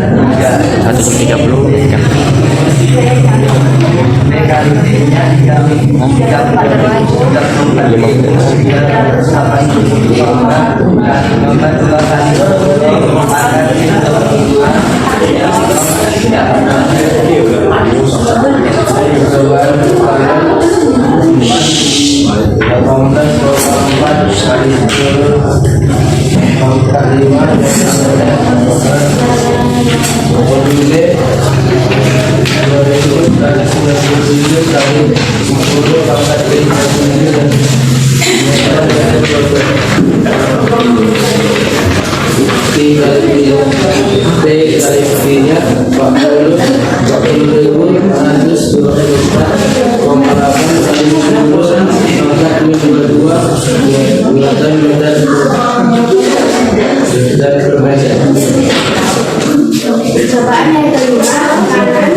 Percobaan yang kelima, tekanan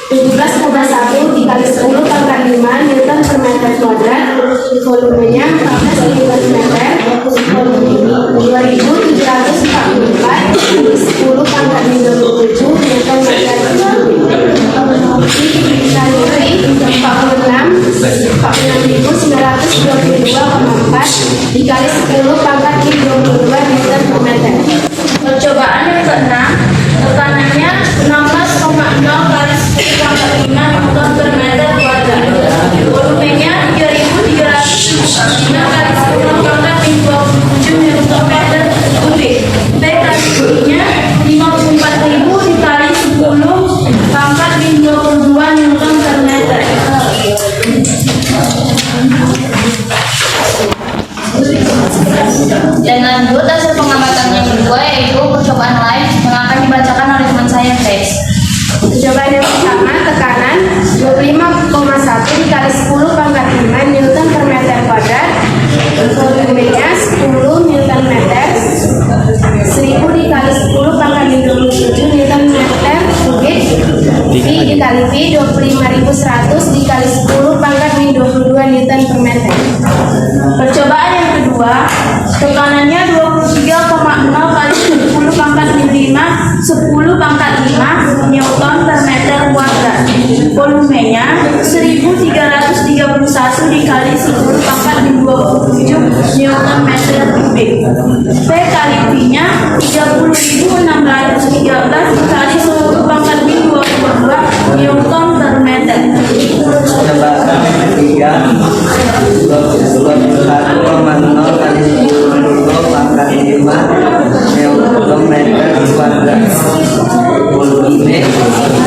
17,1 dikali 10 pangkat 5 Newton per meter kuadrat, volumenya 14 meter, volume 2744 dikali 10 pangkat 27 Newton meter dikali 46.922,4 dikali 10 pangkat 22 Newton per meter. Percobaan yang keenam, tekanannya 16,0 kali 10 pangkat 5 Newton per meter kuadrat, volumenya 3.305 kali 10 pangkat 27 Newton meter kubik. P kali V-nya 54.000 dikali 10 pangkat 22 Newton per meter. Dan lanjut hasil pengamatan yang kedua yaitu percobaan live yang akan dibacakan oleh teman saya, guys. Percobaan yang pertama, tekanan 25,1 dikali 10 pangkat 5 Newton per meter kuadrat, volumenya 10 Newton meter, 1000 dikali 10 pangkat 27 Newton meter kubik, V dikali V 25.100 dikali 10 pangkat 22 Newton per meter. Percobaan yang kedua, tekanannya 23,0 kali 10 pangkat 5 10 pangkat 5 Newton per meter kuadrat, volumenya 1331 dikali 10 pangkat 27 Newton meter kubik. P kali V nya 30.613 dikali 10 pangkat 22 Newton per meter. Percobaan ketiga 21,0 kali 10 pangkat 5 Newton meter kuadrat, volumenya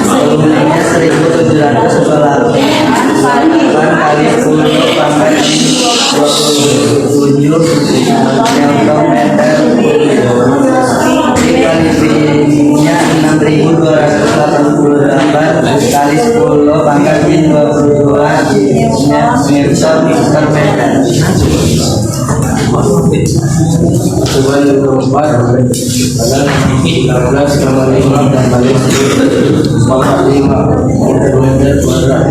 1.728 kali 10 pangkat 27 Newton meter dikali V-nya 6.288 kali 10 pangkat 22 Newton per meter. Percobaan yang keempat adalah 16,5 dan kali 10 pangkat 5 meter kuadrat,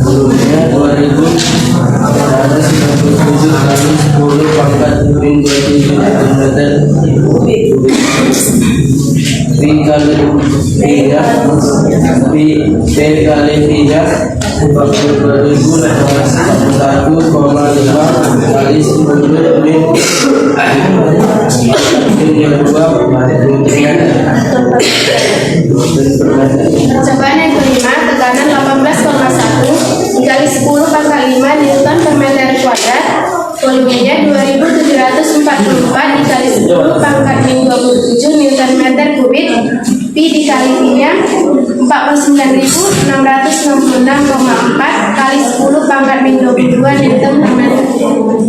volumenya 2.197 kali 10 pangkat 27 meter kubik. P kali V-nya 1,5 kali 10 Percobaan yang kelima, tekanan 18,1 dikali 10 pangkat 5 Newton per meter kuadrat, volumenya 2.744 dikali 10 pangkat 27 Newton meter kubik. P dikali V-nya 49.666,4 kali 10 pangkat 22 Newton per meter.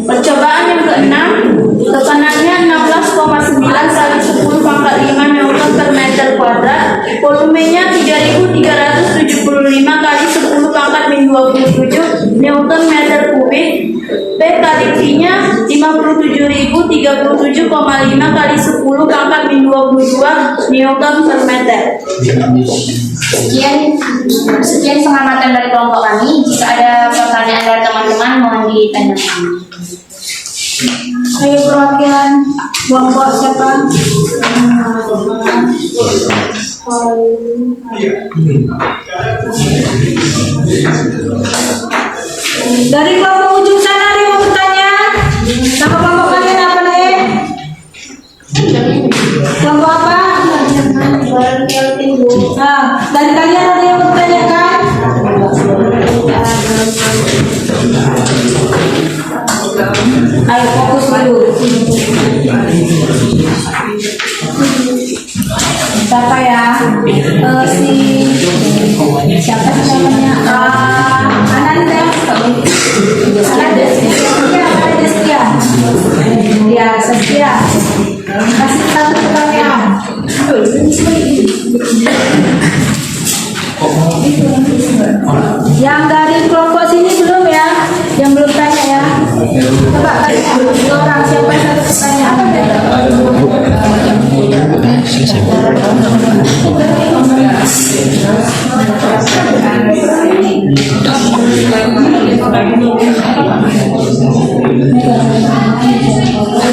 Percobaan yang keenam, tekanannya 16,9 kali 10 pangkat 5 Newton per meter kuadrat, volumenya 3.375 kali 10 pangkat 27 Newton meter kubik. P kali V-nya 57.037,5 kali 10 pangkat 22 Newton per meter. Sekian pengamatan dari kelompok kami. Jika ada pertanyaan dari teman-teman mohon ditanyakan. Ayo perwakilan kelompok siapa? Dari kelompok ujung sana nih mau bertanya. Nama kelompok kalian apa nih? Kelompok apa? Nah, dari kalian ada yang mau bertanyakan? Ayo fokus dulu. Siapa ya? Siapa namanya? Ananda. Ya, Saskia. Kasih satu pertanyaan. Yang dari kelompok sini belum ya? Yang belum tanya ya? Coba kasih dua orang siapa yang satu pertanyaan?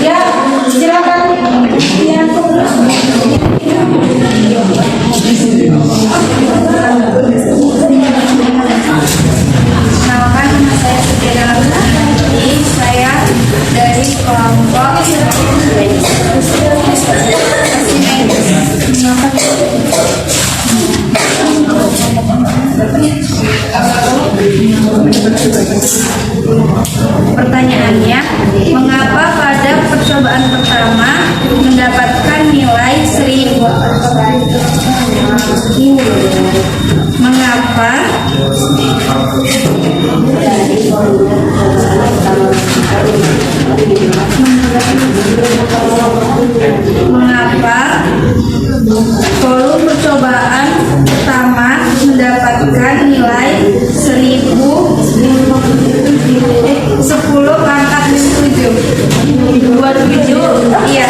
Ya, silakan. Kenalkan, nama saya Sutiana Lutfi. Saya dari kelompok Pertanyaannya, mengapa pada percobaan pertama mendapatkan nilai 1000? Mengapa volume percobaan pertama mendapatkan nilai 1000 10 pangkat 7 27? Iya.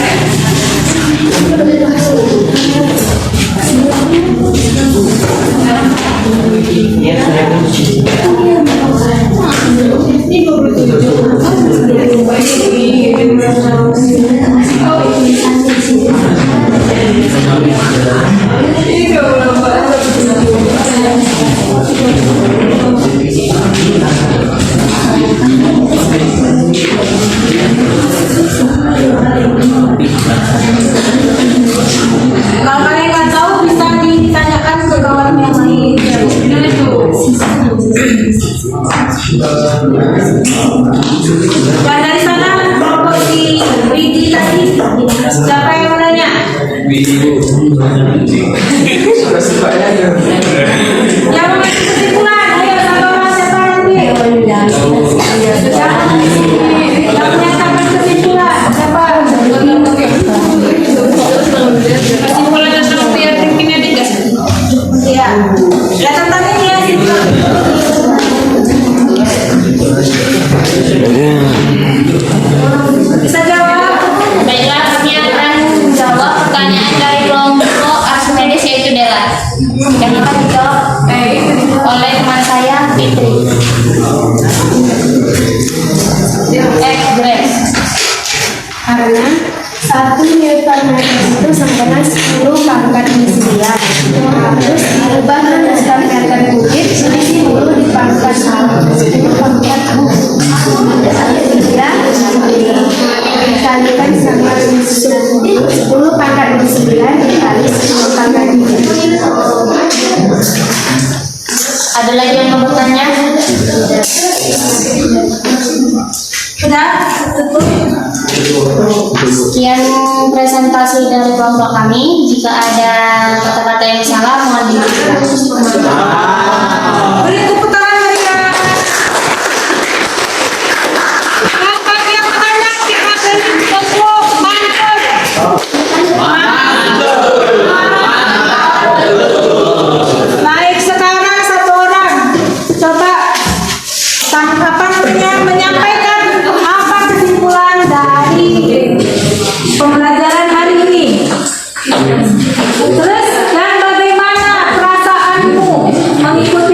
Kalau kalian nggak tahu bisa ditanyakan ke kawan yang lain. Yang dari sana kelompok si Widi tadi, siapa yang mau nanya? Yang mau ngasih kesimpulan, ayo satu orang siapa nanti? Yang menyatakan kesimpulan, siapa? Kesimpulannya seperti yang mungkin ada nggak? Iya. Datang tadi dia bisa jawab. Baiklah, kami akan menjawab pertanyaan dari kelompok Archimedes yaitu Della. Yang akan dijawab oleh teman saya Fitri. Grace. Karena 1 Newton meter itu sama 10 pangkat 9. Terus diubah Newton meter kubik, 10 dipangkat 10 pangkat 3 dikalikan sama 10 pangkat 9 dikali 10 pangkat 3. Ada lagi yang mau bertanya? Sudah? Tutup. Sekian presentasi dari kelompok kami. Jika ada kata-kata yang salah, mohon dimaafkan. Beri tepuk tangan mereka. Siapa yang bertanya kita beri tepuk mantap. Baik, sekarang satu orang coba menyampaikan apa kesimpulan dari pembelajaran hari ini. Terus dan bagaimana perasaanmu mengikuti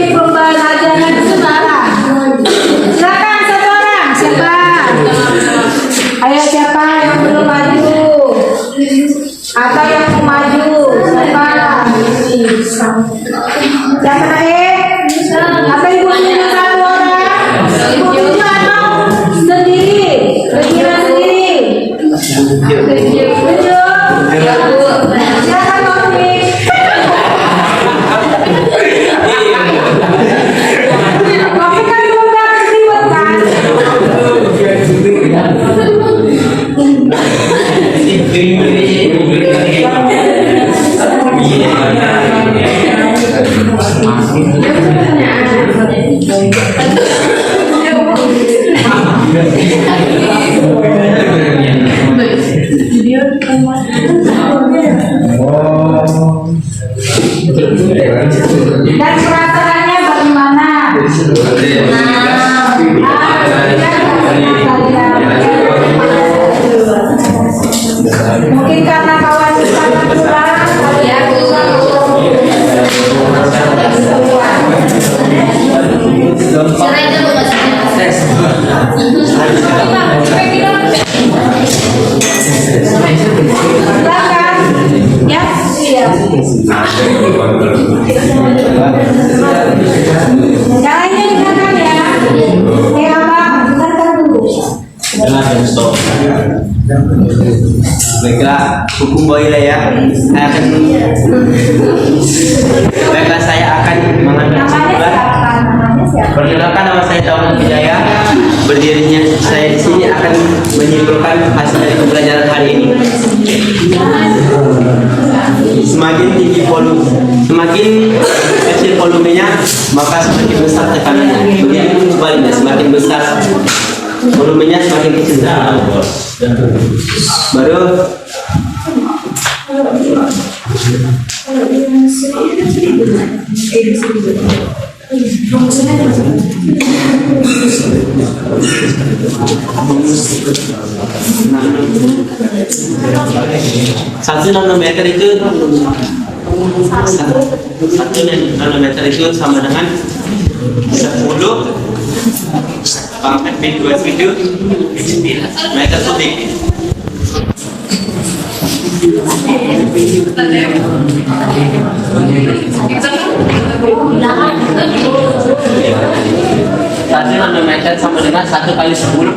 Mungkin karena kawan sangat kurang, ya Cerai dulu silakan. Ya, iya. Jangan dengarkan ya. Apa? Dengarkan dulu. Baiklah, hukum boleh ya. Baiklah, saya akan mengambil kesimpulan. Perkenalkan, nama saya Tauhid Hidayah. Berdirinya saya di sini akan menyimpulkan hasil dari pembelajaran hari ini. Semakin tinggi volume, semakin kecil volumenya, maka semakin besar tekanannya. Begitu sebaliknya, semakin besar volumenya, semakin kecil tekanannya. Baru satu nanometer itu sama dengan 10 pangkat -7 meter kubik. Satu nanometer sama dengan 1 kali 10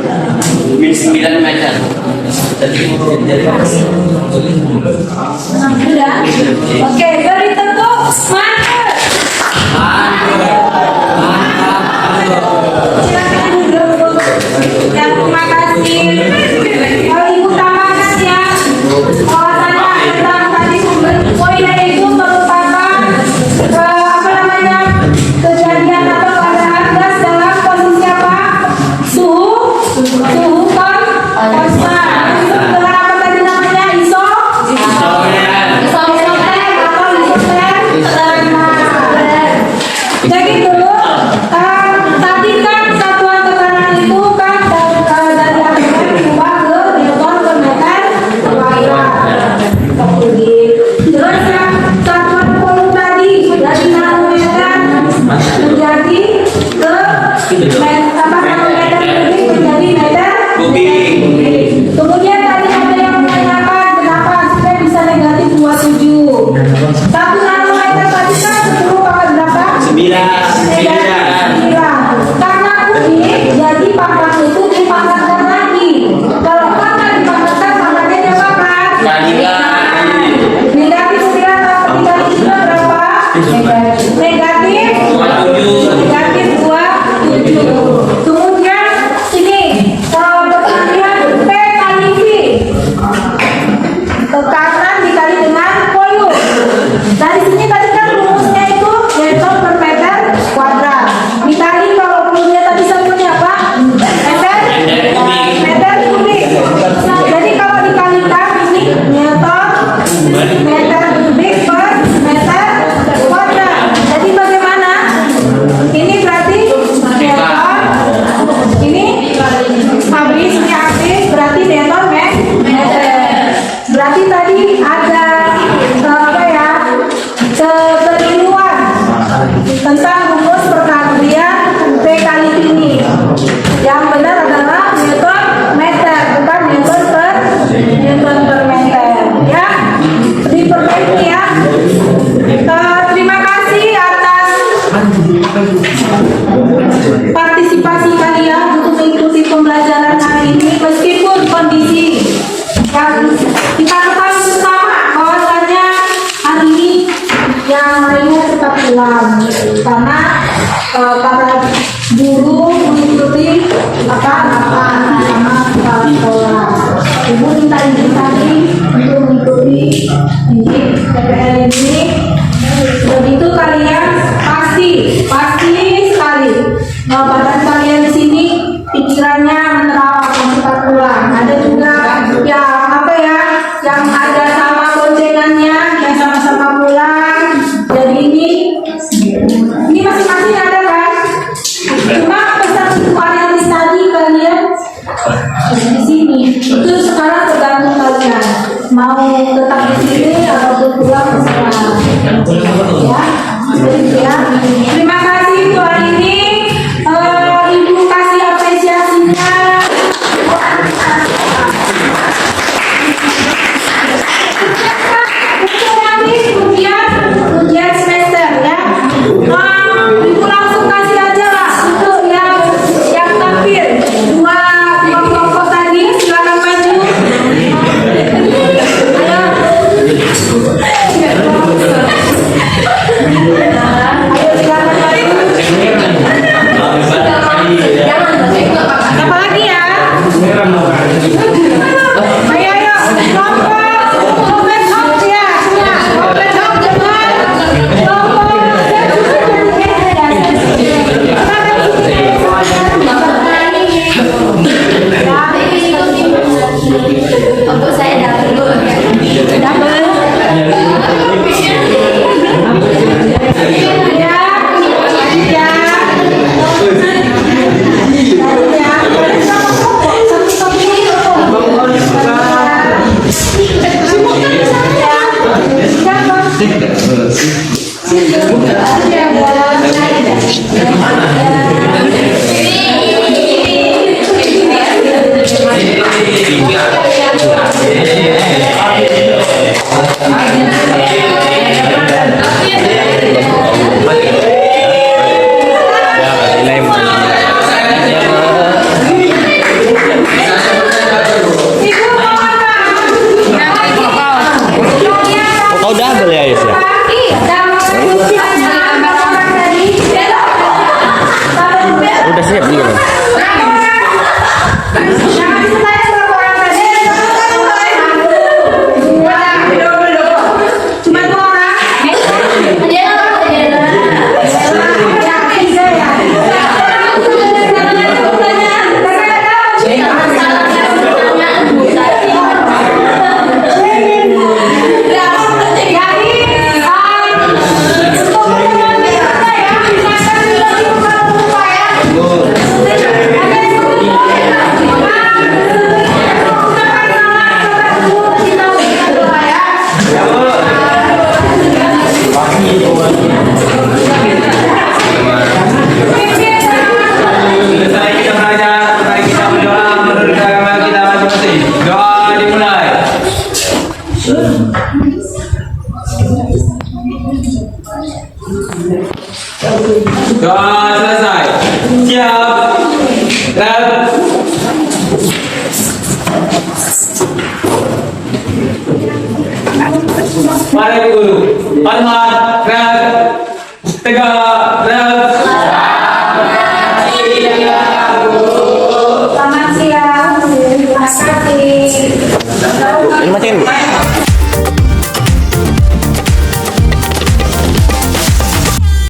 min 9 meter. Oke, beri tepuk semangat. Silakan duduk. Ya, terima kasih. Kalau ibu tambahkan ya, bahwasannya tentang tadi sumber poin itu merupakan kejadian atau keadaan gas dalam posisi apa? Suhu konstan. Dengan apa tadi namanya? Isoter atau isoter jadi dulu tadi kan satuan tekanan itu kan dari APM diubah ke Newton per meter kuadrat. Terus yang satuan volume tadi dari nanometer menjadi ke nanometer kubik menjadi meter kubik. Kemudian tadi ada yang menanyakan kenapa supaya bisa negatif 27. 1 nanometer tadi kan 10 pangkat berapa? 9. Karena kubik, jadi pangkat itu dipangkatkan lagi. Kalau pangkat dipangkatkan, pangkatnya berapa kan? Negatif 9 atau 3 berapa? Negatif 27. Kemudian ini pertanyaan P kali V. Tekanan dikali dengan volume. Dari sini tadi kan rumusnya itu Newton per meter kuadrat. Dikali kalau volumenya tadi satunya apa? Meter kubik. Jadi kalau dikalikan ini Newton meter kubik per meter kuadrat. Jadi bagaimana? Ini berarti Newton. Ini habis ini aktif berarti Newton meter. Berarti tadi ada apa ya? Kekeliruan tentang rumus perkawian P kali ini. Yang benar adalah Newton meter, bukan Newton per meter. Ya, diperbaiki ya. Terima kasih atas partisipasi kalian untuk mengikuti pembelajaran hari ini meskipun kondisi yang kita ketahui bersama bahwasanya hari ini yang lainnya tetap pulang karena para guru mengikuti rapat sama kepala sekolah. Ibu minta izin tadi untuk mengikuti ini PPL ini. Begitu kalian pasti sekali badan kalian di sini pikirannya menerapkan cepat pulang. Ada juga yang apa ya, yang ada sama boncengannya yang sama-sama pulang. Jadi ini masing-masing ada kan? udah siap dia. Cuma 2 orang. Selesai kita belajar, mari kita berdoa menurut agama kita masing-masing. Doa dimulai. Doa selesai. Siap. Rep. Mari guru. Hormat. Rep. Tegak. Rep. Selamat siang. Terima kasih. Ini macam ni.